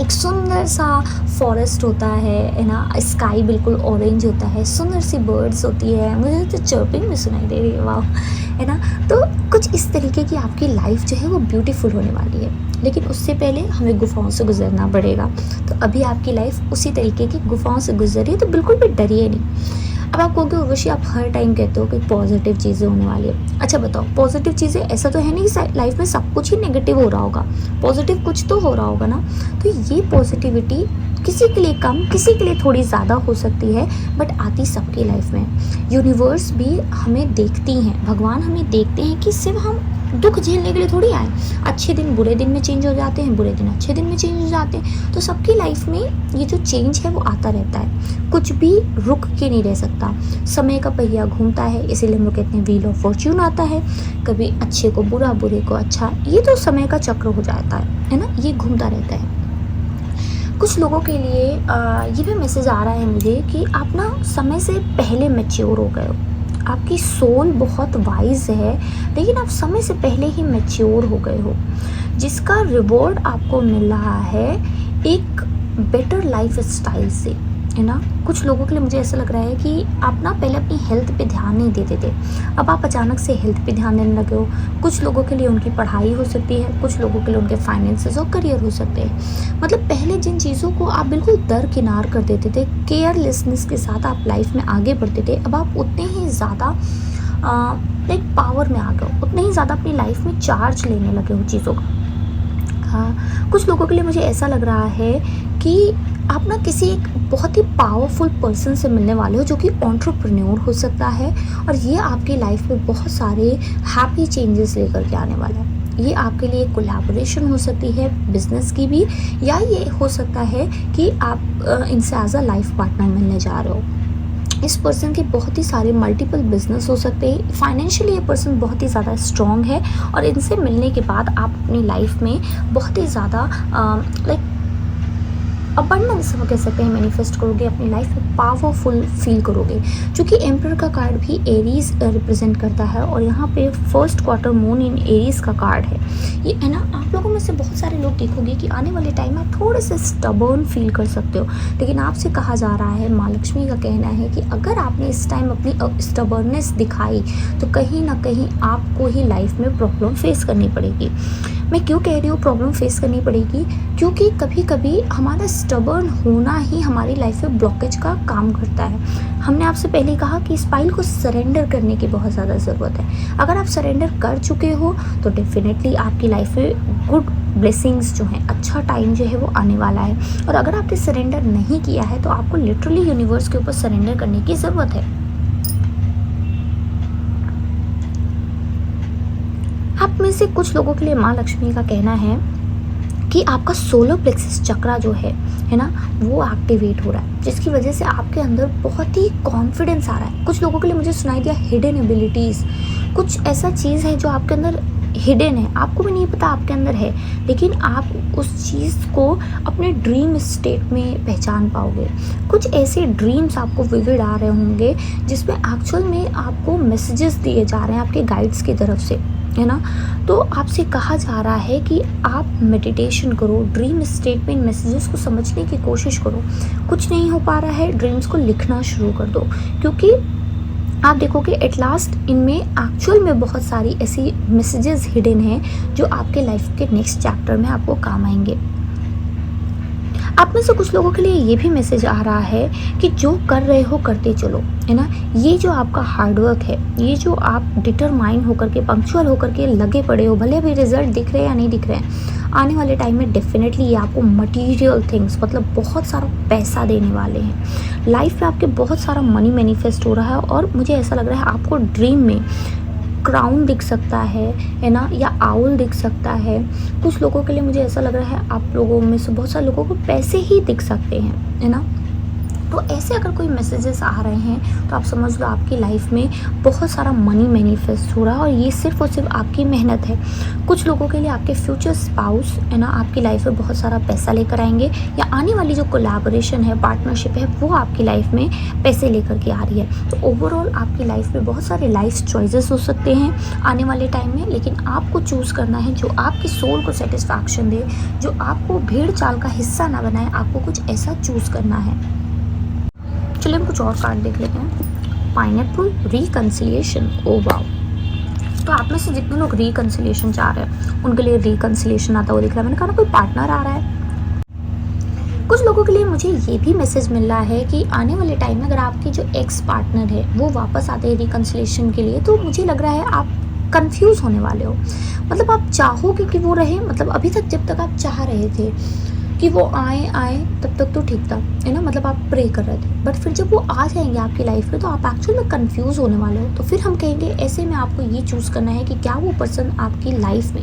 एक सुंदर सा फॉरेस्ट होता है ना, स्काई बिल्कुल ऑरेंज होता है, सुंदर सी बर्ड्स होती है, मुझे तो चर्पिंग भी सुनाई दे रही है, वाह, है ना। तो कुछ इस तरीके की आपकी लाइफ जो है वो ब्यूटीफुल होने वाली है, लेकिन उससे पहले हमें गुफाओं से गुजरना पड़ेगा। तो अभी आपकी लाइफ उसी तरीके की गुफाओं से गुजर रही है, तो बिल्कुल भी डरिए नहीं। अब आप कहोगे उर्वशी आप हर टाइम कहते हो कि पॉजिटिव चीज़ें होने वाली है। अच्छा बताओ, पॉजिटिव चीज़ें, ऐसा तो है नहीं कि लाइफ में सब कुछ ही नेगेटिव हो रहा होगा, पॉजिटिव कुछ तो हो रहा होगा ना। तो ये पॉजिटिविटी किसी के लिए कम, किसी के लिए थोड़ी ज़्यादा हो सकती है, बट आती सबकी लाइफ में। यूनिवर्स भी हमें देखती हैं, भगवान हमें देखते हैं कि सिर्फ हम दुख झेलने के लिए थोड़ी आए। अच्छे दिन बुरे दिन में चेंज हो जाते हैं, बुरे दिन अच्छे दिन में चेंज हो जाते हैं। तो सबकी लाइफ में ये जो चेंज है वो आता रहता है, कुछ भी रुक के नहीं रह सकता। समय का पहिया घूमता है, इसीलिए हम लोग कहते हैं व्हील ऑफ फॉर्च्यून आता है। कभी अच्छे को बुरा, बुरे को अच्छा, ये तो समय का चक्र हो जाता है ना, ये घूमता रहता है। कुछ लोगों के लिए ये भी मैसेज आ रहा है मुझे कि आप ना समय से पहले मैच्योर हो गए हो। आपकी सोल बहुत वाइज़ है, लेकिन आप समय से पहले ही मैच्योर हो गए हो, जिसका रिवॉर्ड आपको मिल रहा है एक बेटर लाइफ़स्टाइल से, है ना? कुछ लोगों के लिए मुझे ऐसा लग रहा है कि आप ना पहले अपनी हेल्थ पे ध्यान नहीं देते थे, अब आप अचानक से हेल्थ पे ध्यान देने लगे हो। कुछ लोगों के लिए उनकी पढ़ाई हो सकती है, कुछ लोगों के लिए उनके फाइनेंसेस और करियर हो सकते हैं। मतलब पहले जिन चीज़ों को आप बिल्कुल दरकिनार कर देते थे, केयरलेसनेस के साथ आप लाइफ में आगे बढ़ते थे, अब आप उतने ही ज़्यादा लाइक पावर में आ गए हो, उतने ही ज़्यादा अपनी लाइफ में चार्ज लेने लगे हो चीज़ों का। हाँ, कुछ लोगों के लिए मुझे ऐसा लग रहा है कि आप ना किसी एक बहुत ही पावरफुल पर्सन से मिलने वाले हो, जो कि एंटरप्रेन्योर हो सकता है, और ये आपकी लाइफ में बहुत सारे हैप्पी चेंजेस लेकर के आने वाला है। ये आपके लिए कोलैबोरेशन हो सकती है बिजनेस की भी, या ये हो सकता है कि आप इनसे एज अ लाइफ पार्टनर मिलने जा रहे हो। इस पर्सन के बहुत ही सारे मल्टीपल बिजनेस हो सकते हैं। फाइनेंशियली ये पर्सन बहुत ही ज़्यादा स्ट्रॉन्ग है, और इनसे मिलने के बाद आप अपनी लाइफ में बहुत ही ज़्यादा लाइक अबंडेंस हम कह सकते हैं मैनिफेस्ट करोगे, अपनी लाइफ में पावरफुल फील करोगे। क्योंकि एम्परर का कार्ड भी एरीज रिप्रेजेंट करता है, और यहाँ पे first quarter moon in Aries का कार्ड है। ये है ना, आप लोगों में से बहुत सारे लोग देखोगे कि आने वाले टाइम में आप थोड़े से स्टबर्न फील कर सकते हो, लेकिन आपसे कहा जा रहा है, माँ लक्ष्मी का कहना है कि अगर आपने इस टाइम अपनी स्टबर्ननेस दिखाई तो कहीं ना कहीं आपको ही लाइफ में प्रॉब्लम फेस करनी पड़ेगी। मैं क्यों कह रही हूँ प्रॉब्लम फेस करनी पड़ेगी? क्योंकि कभी कभी हमारा स्टबर्न होना ही हमारी लाइफ में ब्लॉकेज का काम करता है। हमने आपसे पहले कहा कि इस फाइल को सरेंडर करने की बहुत ज़्यादा ज़रूरत है। अगर आप सरेंडर कर चुके हो तो डेफिनेटली आपकी लाइफ में गुड ब्लेसिंग्स जो हैं, अच्छा टाइम जो है वो आने वाला है। और अगर आपने सरेंडर नहीं किया है तो आपको लिटरली यूनिवर्स के ऊपर सरेंडर करने की ज़रूरत है। आप में से कुछ लोगों के लिए माँ लक्ष्मी का कहना है कि आपका सोलर प्लेक्सस चक्रा जो है ना, वो एक्टिवेट हो रहा है, जिसकी वजह से आपके अंदर बहुत ही कॉन्फिडेंस आ रहा है। कुछ लोगों के लिए मुझे सुनाई दिया हिडन एबिलिटीज़, कुछ ऐसा चीज़ है जो आपके अंदर हिडन है, आपको भी नहीं पता आपके अंदर है, लेकिन आप उस चीज़ को अपने ड्रीम स्टेट में पहचान पाओगे। कुछ ऐसे ड्रीम्स आपको विविड आ रहे होंगे जिसमें एक्चुअल में आपको मैसेजेस दिए जा रहे हैं आपके गाइड्स की तरफ से, है ना। तो आपसे कहा जा रहा है कि आप मेडिटेशन करो, ड्रीम स्टेट में इन मैसेजेस को समझने की कोशिश करो। कुछ नहीं हो पा रहा है, ड्रीम्स को लिखना शुरू कर दो, क्योंकि आप देखोगे एट लास्ट इनमें एक्चुअल में बहुत सारी ऐसी मैसेजेस हिडन हैं जो आपके लाइफ के नेक्स्ट चैप्टर में आपको काम आएंगे। आप में से कुछ लोगों के लिए ये भी मैसेज आ रहा है कि जो कर रहे हो करते चलो, है ना। ये जो आपका हार्डवर्क है, ये जो आप डिटरमाइन होकर के, पंक्चुअल होकर के लगे पड़े हो, भले अभी रिजल्ट दिख रहे हैं या नहीं दिख रहे हैं, आने वाले टाइम में डेफिनेटली ये आपको मटेरियल थिंग्स, मतलब बहुत सारा पैसा देने वाले हैं। लाइफ में आपके बहुत सारा मनी मैनिफेस्ट हो रहा है, और मुझे ऐसा लग रहा है आपको ड्रीम में क्राउन दिख सकता है ना, या आउल दिख सकता है। कुछ लोगों के लिए मुझे ऐसा लग रहा है आप लोगों में से बहुत सारे लोगों को पैसे ही दिख सकते हैं, है ना। तो ऐसे अगर कोई मैसेजेस आ रहे हैं तो आप समझ लो आपकी लाइफ में बहुत सारा मनी मैनिफेस्ट हो रहा है, और ये सिर्फ और सिर्फ आपकी मेहनत है। कुछ लोगों के लिए आपके फ्यूचर स्पाउस, है ना, आपकी लाइफ में बहुत सारा पैसा लेकर आएंगे, या आने वाली जो कोलैबोरेशन है, पार्टनरशिप है, वो आपकी लाइफ में पैसे लेकर के आ रही है। तो ओवरऑल आपकी लाइफ में बहुत सारे लाइफ चॉइसेस हो सकते हैं आने वाले टाइम में, लेकिन आपको चूज़ करना है जो आपकी सोल को सेटिस्फैक्शन दे, जो आपको भीड़ चाल का हिस्सा ना बनाए। आपको कुछ ऐसा चूज़ करना है। चलिए हम कुछ और कार्ड देख लेते हैं। Pineapple reconciliation, oh wow. तो आप में से जितने लोग रिकंसिलिएशन चाह रहे हैं उनके लिए रिकंसिलिएशन आता हुआ दिख रहा है। मैंने कहा ना कोई पार्टनर आ रहा है। कुछ लोगों के लिए मुझे ये भी मैसेज मिल रहा है कि आने वाले टाइम में अगर आपके जो एक्स पार्टनर है वो वापस आते हैं रिकंसिलिएशन के लिए, तो मुझे लग रहा है आप कंफ्यूज होने वाले हो। मतलब आप चाहोगे कि वो रहे, मतलब अभी तक जब तक आप चाह रहे थे कि वो आए तब तक तो ठीक था, है ना, मतलब आप प्रे कर रहे थे, बट फिर जब वो आ जाएंगे आपकी लाइफ में तो आप एक्चुअल में कंफ्यूज होने वाले हो। तो फिर हम कहेंगे ऐसे में आपको ये चूज़ करना है कि क्या वो पर्सन आपकी लाइफ में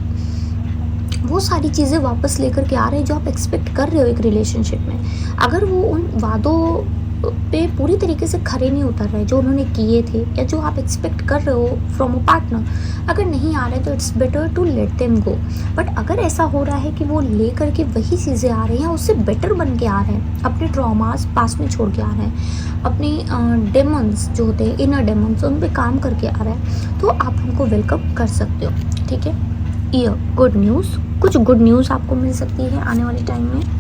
वो सारी चीज़ें वापस लेकर के आ रहे हैं जो आप एक्सपेक्ट कर रहे हो एक रिलेशनशिप में। अगर वो उन वादों पे पूरी तरीके से खरे नहीं उतर रहे जो उन्होंने किए थे, या जो आप एक्सपेक्ट कर रहे हो फ्रॉम अ पार्टनर, अगर नहीं आ रहे तो it's better to let them go. But अगर ऐसा हो रहा है कि वो ले करके वही चीज़ें आ रही हैं, उससे बेटर बन के आ रहे हैं, अपने ट्रॉमास पास में छोड़ के आ रहे हैं, अपने डेमन्स जो होते हैं, इनर डेमन्स, उन पे काम करके आ रहे हैं, तो आप उनको वेलकम कर सकते हो। ठीक है, ये गुड न्यूज़, कुछ गुड न्यूज़ आपको मिल सकती है आने वाले टाइम में।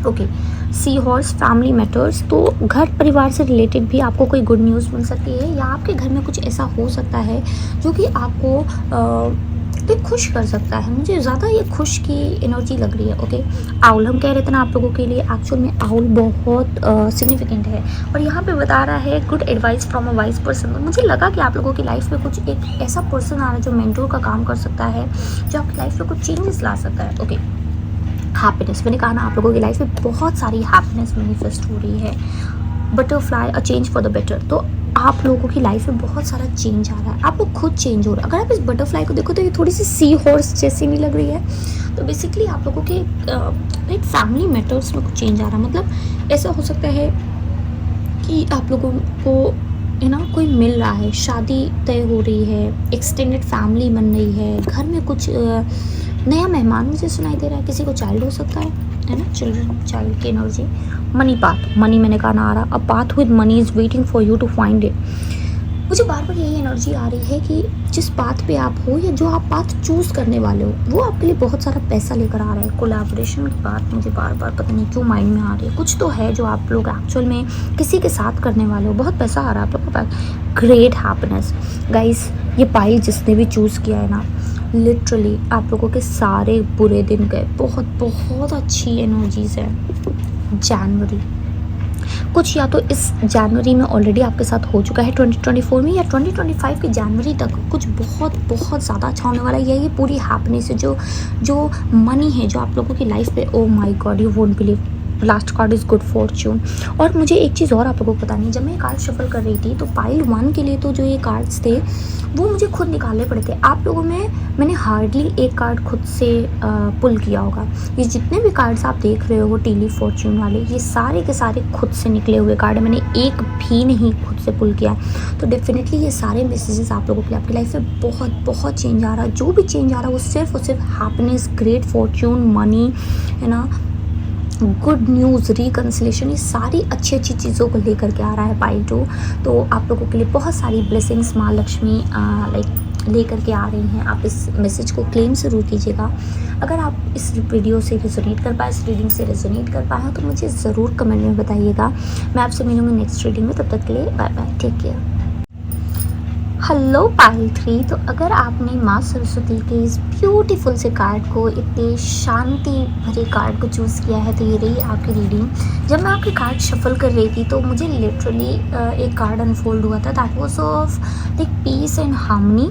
Okay, sea horse, family matters, तो घर परिवार से रिलेटेड भी आपको कोई गुड न्यूज़ मिल सकती है, या आपके घर में कुछ ऐसा हो सकता है जो कि आपको एक खुश कर सकता है। मुझे ज़्यादा ये खुश की एनर्जी लग रही है। ओके, आउल, हम कह रहे थे ना आप लोगों के लिए एक्चुअल में आउल बहुत सिग्निफिकेंट है, और यहाँ पे बता रहा है good advice from a wise person. मुझे लगा कि आप लोगों की लाइफ में कुछ एक ऐसा पर्सन आ रहा है जो मेंटोर का काम कर सकता है, जो आपकी लाइफ में कुछ चेंजेस ला सकता है। ओके, हैप्पीनेस, मैंने कहा ना आप लोगों की लाइफ में बहुत सारी हैप्पीनेस मैनिफेस्ट हो रही है। Butterfly, a change for the better, तो आप लोगों की लाइफ में बहुत सारा चेंज आ रहा है, आप लोग खुद चेंज हो रहे हैं। अगर आप इस बटरफ्लाई को देखो तो ये थोड़ी सी सी हॉर्स जैसी नहीं लग रही है? तो बेसिकली आप लोगों के एक फैमिली मैटर्स में कुछ चेंज आ रहा है। मतलब ऐसा हो सकता है कि आप लोगों को कोई मिल रहा है, शादी तय हो रही है, एक्सटेंडेड फैमिली बन रही है, घर में कुछ नया मेहमान मुझे सुनाई दे रहा है, किसी को चाइल्ड हो सकता है ना, चिल्ड्रन, चाइल्ड की एनर्जी। मनी पाथ, मनी मैंने कहा ना आ रहा, a path with money is waiting for you to find it. मुझे बार बार यही एनर्जी आ रही है कि जिस पाथ पे आप हो, या जो आप पाथ चूज़ करने वाले हो, वो आपके लिए बहुत सारा पैसा लेकर आ रहा है। कोलैबोरेशन की बात मुझे बार बार पता नहीं क्यों माइंड में आ रही है। कुछ तो है जो आप लोग एक्चुअल में किसी के साथ करने वाले हो, बहुत पैसा आ रहा है आप लोगों के पास। ग्रेट हैप्पीनेस गाइस, ये पाइल जिसने भी चूज़ किया है ना, लिटरली आप लोगों के सारे बुरे दिन गए। बहुत बहुत अच्छी एनर्जीज है। जनवरी, कुछ या तो इस जनवरी में ऑलरेडी आपके साथ हो चुका है 2024 में, या 2025 के जनवरी तक कुछ बहुत बहुत ज़्यादा अच्छा होने वाला है। ये पूरी हैप्पीनेस है, जो मनी है जो आप लोगों की लाइफ पे, oh my God, you won't believe, last card is good Fortune. और मुझे एक चीज़ और आप लोगों को बतानी है, जब मैं कार्ड शफल कर रही थी तो पाइल 1 के लिए तो जो ये कार्ड्स थे वो मुझे खुद निकालने पड़े थे। आप लोगों में मैंने हार्डली एक कार्ड खुद से पुल किया होगा। ये जितने भी कार्ड्स आप देख रहे हो टीली फॉर्च्यून वाले, ये सारे के सारे खुद से निकले हुए कार्ड है, मैंने एक भी नहीं खुद से पुल किया। तो डेफिनेटली ये सारे मैसेजेस आप लोगों के लिए आपकी लाइफ में बहुत बहुत चेंज आ रहा है। जो भी चेंज आ रहा है वो सिर्फ और सिर्फ हैप्पीनेस, ग्रेट फॉर्च्यून, मनी, है ना, गुड न्यूज़, रिकन्सिलेशन, ये सारी अच्छी अच्छी चीज़ों को लेकर के आ रहा है पाइल 2। तो आप लोगों के लिए बहुत सारी ब्लेसिंग्स माँ लक्ष्मी लाइक लेकर के आ रही हैं। आप इस मैसेज को क्लेम ज़रूर कीजिएगा। अगर आप इस वीडियो से रेजोनेट कर पाए, इस रीडिंग से रेजोनेट कर पाए हो, तो मुझे ज़रूर कमेंट में बताइएगा। मैं आपसे मिलूँगी नेक्स्ट रीडिंग में, तब तक के लिए bye bye, take care. Hello pile 3, तो अगर आपने माँ सरस्वती के इस ब्यूटीफुल से कार्ड को, इतने शांति भरे कार्ड को चूज़ किया है, तो ये रही आपकी रीडिंग। जब मैं आपके कार्ड शफल कर रही थी तो मुझे लिटरली एक कार्ड अनफोल्ड हुआ था, that was of like peace and harmony.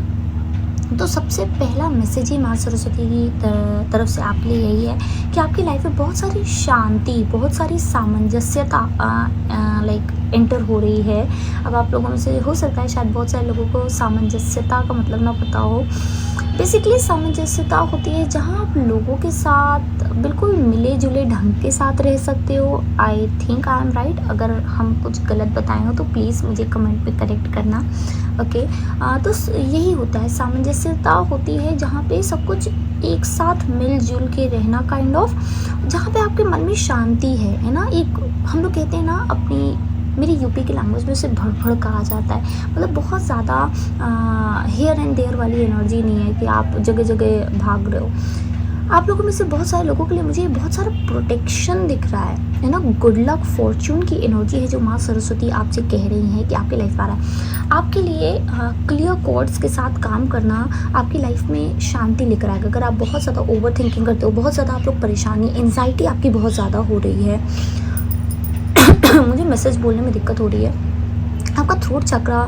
तो सबसे पहला मैसेज ही माँ सरस्वती की तरफ से आपके लिए यही है कि आपकी लाइफ में बहुत सारी शांति, बहुत सारी सामंजस्यता लाइक एंटर हो रही है। अब आप लोगों में से हो सकता है शायद बहुत सारे लोगों को सामंजस्यता का मतलब ना पता हो। बेसिकली सामंजस्यता होती है जहाँ आप लोगों के साथ बिल्कुल मिले जुले ढंग के साथ रह सकते हो। I think I am right. अगर हम कुछ गलत बताए हो तो प्लीज़ मुझे कमेंट पे करेक्ट करना। ओके, तो यही होता है, सामंजस्यता होती है जहाँ पे सब कुछ एक साथ मिलजुल के रहना, काइंड ऑफ, जहाँ पे आपके मन में शांति है ना। एक हम लोग कहते हैं ना, अपनी मेरी यूपी की लैंग्वेज में उसे भड़ कहा जाता है। मतलब बहुत ज़्यादा हियर एंड देयर वाली एनर्जी नहीं है कि आप जगह जगह भाग रहे हो। आप लोगों में से बहुत सारे लोगों के लिए मुझे बहुत सारा प्रोटेक्शन दिख रहा है ना। गुड लक फॉर्च्यून की एनर्जी है जो माँ सरस्वती आपसे कह रही है कि आपकी लाइफ आ रहा है। आपके लिए क्लियर कॉर्ड्स के साथ काम करना आपकी लाइफ में शांति लेकर आएगा। अगर आप बहुत ज़्यादा ओवर थिंकिंग करते हो, बहुत ज़्यादा आप लोग परेशानी, एनजाइटी आपकी बहुत ज़्यादा हो रही है मुझे मैसेज बोलने में दिक्कत हो रही है। आपका थ्रोट चक्रा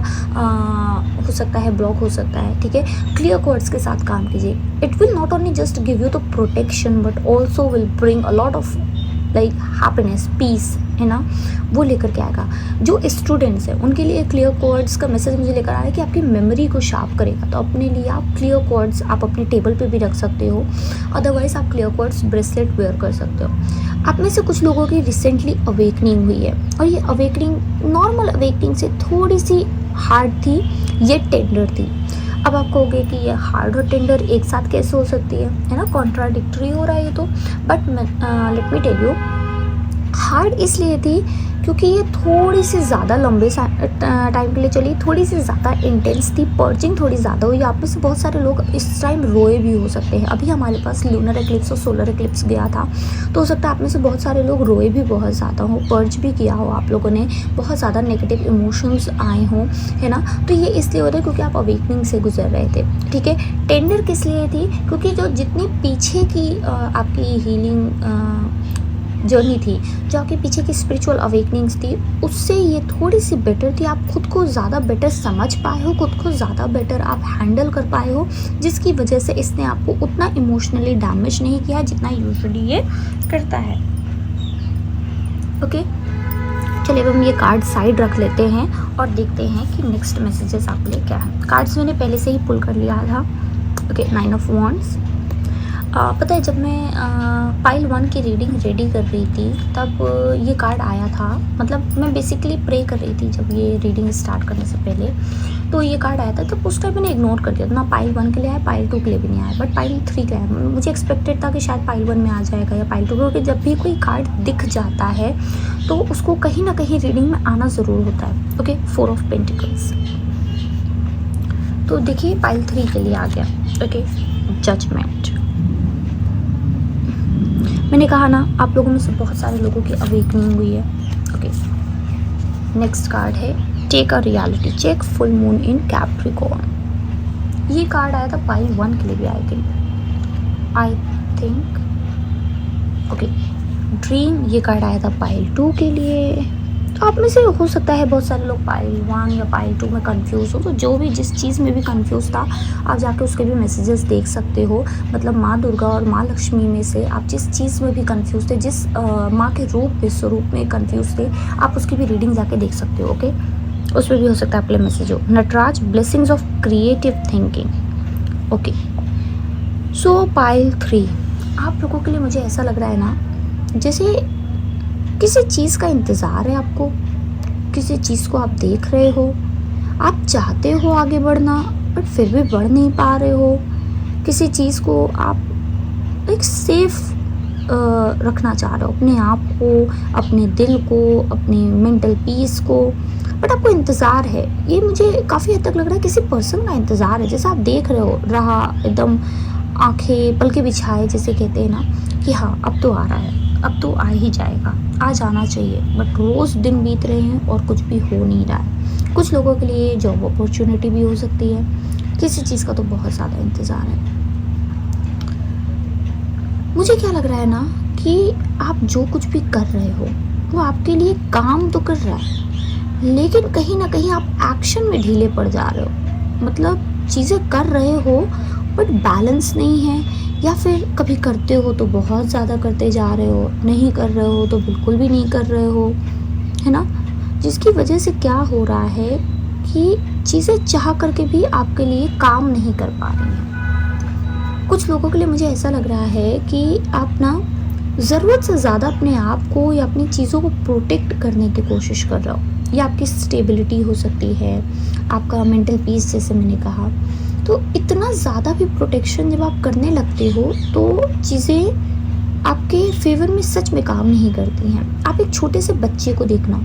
हो सकता है ब्लॉक हो सकता है, ठीक है। क्लियर कॉर्ड्स के साथ काम कीजिए। It will not only just give you the protection but also will bring a lot of like happiness, peace है ना, वो लेकर के आएगा। जो स्टूडेंट्स हैं उनके लिए क्लियर कोड्स का मैसेज मुझे लेकर आ रहा है कि आपकी मेमोरी को शार्प करेगा। तो अपने लिए आप क्लियर कोड्स आप अपने टेबल पे भी रख सकते हो, अदरवाइज आप क्लियर कोड्स ब्रेसलेट वेयर कर सकते हो। आप में से कुछ लोगों की रिसेंटली अवेकनिंग हुई है और ये अवेकनिंग नॉर्मल अवेकनिंग से थोड़ी सी हार्ड थी, ये टेंडर थी। अब आप कहोगे कि ये हार्ड और टेंडर एक साथ कैसे हो सकती है ना, कॉन्ट्राडिक्टरी हो रहा है ये तो। But let me tell you, hard इसलिए थी क्योंकि ये थोड़ी सी ज़्यादा लंबे टाइम के लिए चली, थोड़ी सी ज़्यादा इंटेंस थी, पर्जिंग थोड़ी ज़्यादा हुई। आप में से बहुत सारे लोग इस टाइम रोए भी हो सकते हैं। अभी हमारे पास लूनर एक्लिप्स और सोलर एक्लिप्स गया था, तो हो सकता है आप में से बहुत सारे लोग रोए भी बहुत ज़्यादा हो, पर्ज भी किया हो, आप लोगों ने बहुत ज़्यादा नेगेटिव इमोशंस आए हों, है ना। तो ये इसलिए होता है क्योंकि आप अवेकनिंग से गुजर रहे थे, ठीक है। टेंडर किस लिए थी, क्योंकि जो जितनी पीछे की आपकी हीलिंग जर्नी थी, जो आपके पीछे की स्पिरिचुअल अवेकनिंग्स थी, उससे ये थोड़ी सी बेटर थी। आप खुद को ज़्यादा बेटर समझ पाए हो, खुद को ज़्यादा बेटर आप हैंडल कर पाए हो, जिसकी वजह से इसने आपको उतना इमोशनली डैमेज नहीं किया जितना यूजुअली ये करता है। ओके, चलिए अब हम ये कार्ड साइड रख लेते हैं और देखते हैं कि नेक्स्ट मैसेजेस आपके लिए क्या है। कार्ड्स मैंने पहले से ही पुल कर लिया था। Okay, 9 of wands. पता है जब मैं पाइल 1 की रीडिंग रेडी कर रही थी तब ये कार्ड आया था। मतलब मैं बेसिकली प्रे कर रही थी जब ये रीडिंग स्टार्ट करने से पहले, तो ये कार्ड आया था। तब उस टाइम मैंने इग्नोर कर दिया था, ना पाइल 1 के लिए आया, पाइल 2 के लिए भी नहीं आया, बट पाइल 3 के आया। मुझे एक्सपेक्टेड था कि शायद पाइल 1 में आ जाएगा या पाइल 2, क्योंकि जब भी कोई कार्ड दिख जाता है तो उसको कहीं ना कहीं रीडिंग में आना ज़रूर होता है। ओके, 4 ऑफ पेंटिकल्स, तो देखिए पाइल 3 के लिए आ गया। Okay, judgement. मैंने कहा ना, आप लोगों में से बहुत सारे लोगों की अवेकनिंग हुई है। ओके, नेक्स्ट कार्ड है take a reality check, full moon in Capricorn. ये कार्ड आया था पाइल 1 के लिए भी, आई थिंक। ओके, ड्रीम, ये कार्ड आया था पाइल 2 के लिए। तो आप में से हो सकता है बहुत सारे लोग पाइल 1 या पाइल 2 में कंफ्यूज हो, तो जो भी जिस चीज़ में भी कंफ्यूज था आप जाके उसके भी मैसेजेस देख सकते हो। मतलब माँ दुर्गा और माँ लक्ष्मी में से आप जिस चीज़ में भी कंफ्यूज थे, जिस माँ के रूप में स्वरूप में कंफ्यूज थे, आप उसकी भी रीडिंग जाके देख सकते हो। ओके, उसमें भी हो सकता है आपके लिए मैसेज हो। Nataraj, blessings of creative thinking. Okay, so pile 3 आप लोगों के लिए मुझे ऐसा लग रहा है ना, जैसे किसी चीज़ का इंतज़ार है आपको, किसी चीज़ को आप देख रहे हो, आप चाहते हो आगे बढ़ना बट फिर भी बढ़ नहीं पा रहे हो। किसी चीज़ को आप एक सेफ रखना चाह रहे हो, अपने आप को, अपने दिल को, अपने मेंटल पीस को, बट आपको इंतज़ार है। ये मुझे काफ़ी हद तक लग रहा है किसी पर्सन का इंतज़ार है, जैसे आप देख रहा एकदम आंखें पलके बिछाए, जैसे कहते हैं ना कि हाँ अब तो आ रहा है, अब तो आ ही जाएगा, आ जाना चाहिए, बट रोज़ दिन बीत रहे हैं और कुछ भी हो नहीं रहा है। कुछ लोगों के लिए जॉब अपॉर्चुनिटी भी हो सकती है, किसी चीज़ का तो बहुत ज़्यादा इंतज़ार है। मुझे क्या लग रहा है ना कि आप जो कुछ भी कर रहे हो वो आपके लिए काम तो कर रहा है, लेकिन कहीं ना कहीं आप एक्शन में ढीले पड़ जा रहे हो। मतलब चीज़ें कर रहे हो बट बैलेंस नहीं है, या फिर कभी करते हो तो बहुत ज़्यादा करते जा रहे हो, नहीं कर रहे हो तो बिल्कुल भी नहीं कर रहे हो, है ना। जिसकी वजह से क्या हो रहा है कि चीज़ें चाह करके भी आपके लिए काम नहीं कर पा रही हैं। कुछ लोगों के लिए मुझे ऐसा लग रहा है कि आप ना ज़रूरत से ज़्यादा अपने आप को या अपनी चीज़ों को प्रोटेक्ट करने की कोशिश कर रहे हो। या आपकी स्टेबिलिटी हो सकती है, आपका मेंटल पीस, जैसे मैंने कहा। तो इतना ज़्यादा भी प्रोटेक्शन जब आप करने लगते हो तो चीज़ें आपके फेवर में सच में काम नहीं करती हैं। आप एक छोटे से बच्चे को देखना,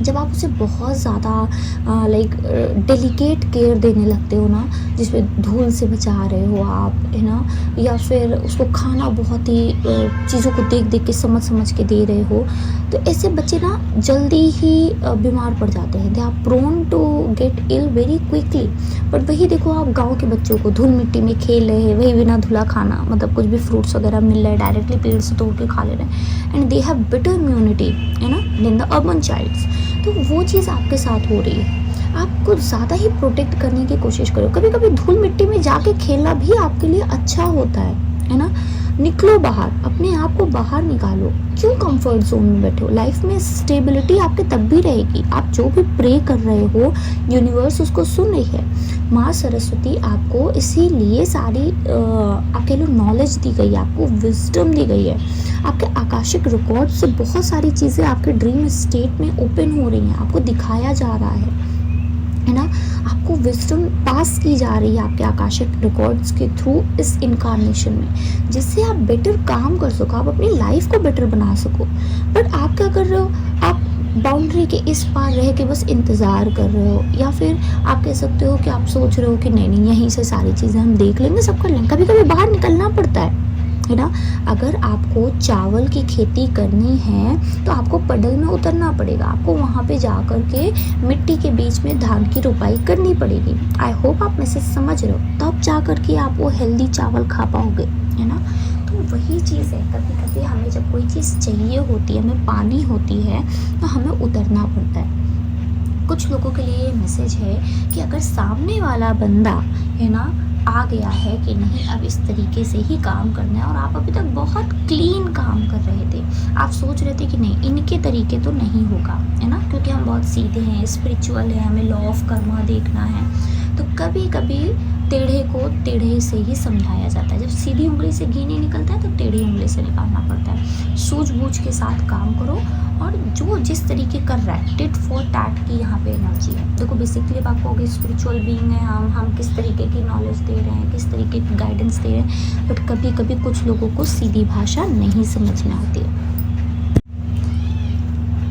जब आप उसे बहुत ज़्यादा लाइक डेलिकेट केयर देने लगते हो ना, जिसमें धूल से बचा रहे हो आप, है ना, या फिर उसको खाना बहुत ही चीज़ों को देख देख के समझ समझ के दे रहे हो, तो ऐसे बच्चे ना जल्दी ही बीमार पड़ जाते हैं। They are prone to get ill very quickly. But वही देखो आप गाँव के बच्चों को, धूल मिट्टी में खेल रहे हैं, वही बिना धुला खाना, मतलब कुछ भी फ्रूट्स वगैरह मिल रहा है डायरेक्टली पेड़ से तोड़ के खा ले रहे हैं, and they have better immunity, है ना, देन द अर्बन चाइल्ड्स। तो वो चीज़ आपके साथ हो रही है। आप कुछ ज़्यादा ही प्रोटेक्ट करने की कोशिश करो। कभी कभी धूल मिट्टी में जाके खेलना भी आपके लिए अच्छा होता है ना। निकलो बाहर, अपने आप को बाहर निकालो। क्यों कंफर्ट जोन में बैठे हो? लाइफ में स्टेबिलिटी आपकी तब भी रहेगी। आप जो भी प्रे कर रहे हो, यूनिवर्स उसको सुन रही है। माँ सरस्वती आपको इसीलिए सारी आप कह लो नॉलेज दी गई है, आपको विजडम दी गई है। आपके आकाशिक रिकॉर्ड से बहुत सारी चीज़ें आपके ड्रीम स्टेट में ओपन हो रही हैं, आपको दिखाया जा रहा है ना। आपको विजडम पास की जा रही है आपके आकाशिक रिकॉर्ड्स के थ्रू इस इनकारनेशन में, जिससे आप बेटर काम कर सको, आप अपनी लाइफ को बेटर बना सको। बट आप क्या कर रहे हो? आप बाउंड्री के इस पार रह के बस इंतज़ार कर रहे हो, या फिर आप कह सकते हो कि आप सोच रहे हो कि नहीं नहीं यहीं से सारी चीज़ें हम देख लेंगे, सब कर लेंगे। कभी कभी बाहर निकलना पड़ता है ना। अगर आपको चावल की खेती करनी है तो आपको पडल में उतरना पड़ेगा, आपको वहाँ पे जा कर के मिट्टी के बीच में धान की रोपाई करनी पड़ेगी। आई होप आप मैसेज समझ रहे हो, तब जा कर के आप वो हेल्दी चावल खा पाओगे, है ना। तो वही चीज़ है, कभी कभी हमें जब कोई चीज़ चाहिए होती है, हमें पानी होती है, तो हमें उतरना पड़ता है। कुछ लोगों के लिए ये मैसेज है कि अगर सामने वाला बंदा है ना आ गया है कि नहीं अब इस तरीके से ही काम करना है, और आप अभी तक बहुत क्लीन काम कर रहे थे, आप सोच रहे थे कि नहीं इनके तरीके तो नहीं होगा, है ना, क्योंकि हम बहुत सीधे हैं, स्पिरिचुअल है, हमें लॉ ऑफ कर्मा देखना है। तो कभी कभी टेढ़े को टेढ़े से ही समझाया जाता है। जब सीधी उंगली से घी नहीं निकलता है तो टेढ़ी उंगली से निकालना पड़ता है। सूझबूझ के साथ काम करो, और जो जिस तरीके कर रहा है टिट फॉर टैट की यहाँ पे एनर्जी है। देखो बेसिकली अब आप कहोगे स्पिरिचुअल बीइंग है हम किस तरीके की नॉलेज दे रहे हैं, किस तरीके की गाइडेंस दे रहे हैं, बट कभी कभी कुछ लोगों को सीधी भाषा नहीं समझ में आती है।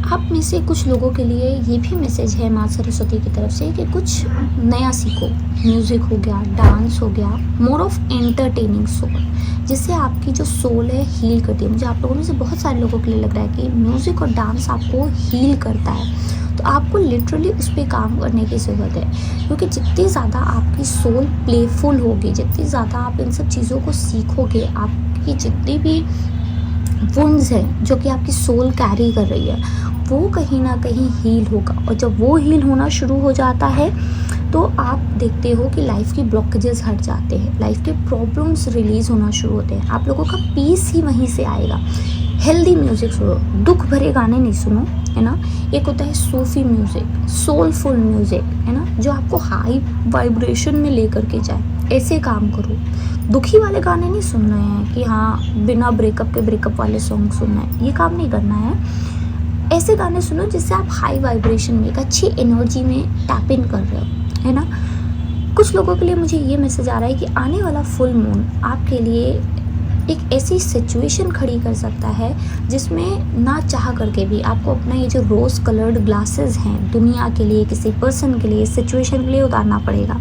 आप में से कुछ लोगों के लिए ये भी मैसेज है माँ सरस्वती की तरफ से कि कुछ नया सीखो। म्यूज़िक हो गया, डांस हो गया, मोर ऑफ एंटरटेनिंग सोल, जिससे आपकी जो सोल है हील करती है। मुझे आप लोगों में से बहुत सारे लोगों के लिए लग रहा है कि म्यूज़िक और डांस आपको हील करता है, तो आपको लिटरली उस पर काम करने की ज़रूरत है। क्योंकि जितनी ज़्यादा आपकी सोल प्लेफुल होगी, जितनी ज़्यादा आप इन सब चीज़ों को सीखोगे, आपकी जितनी भी वुंड्स है जो कि आपकी सोल कैरी कर रही है वो कहीं ना कहीं हील होगा। और जब वो हील होना शुरू हो जाता है तो आप देखते हो कि लाइफ की ब्लॉकेजेस हट जाते हैं, लाइफ के प्रॉब्लम्स रिलीज़ होना शुरू होते हैं, आप लोगों का पीस ही वहीं से आएगा। हेल्दी म्यूज़िक सुनो, दुख भरे गाने नहीं सुनो, है ना। एक होता है सूफी म्यूज़िक, सोलफुल म्यूज़िक, है ना, जो आपको हाई वाइब्रेशन में लेकर के जाए, ऐसे काम करो। दुखी वाले गाने नहीं सुनना है कि हाँ बिना ब्रेकअप के ब्रेकअप वाले सॉन्ग सुनना है, ये काम नहीं करना है। ऐसे गाने सुनो जिससे आप हाई वाइब्रेशन में एक अच्छी एनर्जी में टैप इन कर रहे हो, है ना। कुछ लोगों के लिए मुझे ये मैसेज आ रहा है कि आने वाला फुल मून आपके लिए एक ऐसी सिचुएशन खड़ी कर सकता है जिसमें ना चाह करके भी आपको अपना ये जो रोज़ कलर्ड ग्लासेस हैं दुनिया के लिए, किसी पर्सन के लिए, सिचुएशन के लिए उतारना पड़ेगा।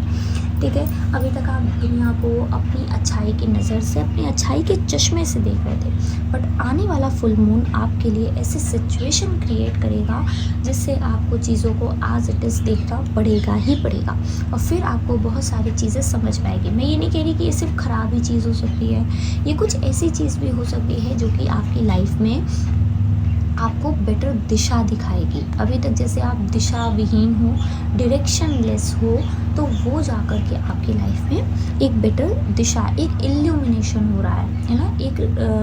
ठीक है, अभी तक आप दुनिया को अपनी अच्छाई की नज़र से, अपनी अच्छाई के चश्मे से देख रहे थे, बट आने वाला फुल मून आपके लिए ऐसी सिचुएशन क्रिएट करेगा जिससे आपको चीज़ों को आज इट इज़ देखना पड़ेगा ही पड़ेगा, और फिर आपको बहुत सारी चीज़ें समझ पाएगी। मैं ये नहीं कह रही कि ये सिर्फ ख़राब ही चीज़ हो सकती है, ये कुछ ऐसी चीज़ भी हो सकती है जो कि आपकी लाइफ में आपको बेटर दिशा दिखाएगी। अभी तक जैसे आप दिशा विहीन हो, डायरेक्शन लेस हो, तो वो जा कर के आपकी लाइफ में एक बेटर दिशा, एक इल्यूमिनेशन हो रहा है ना, एक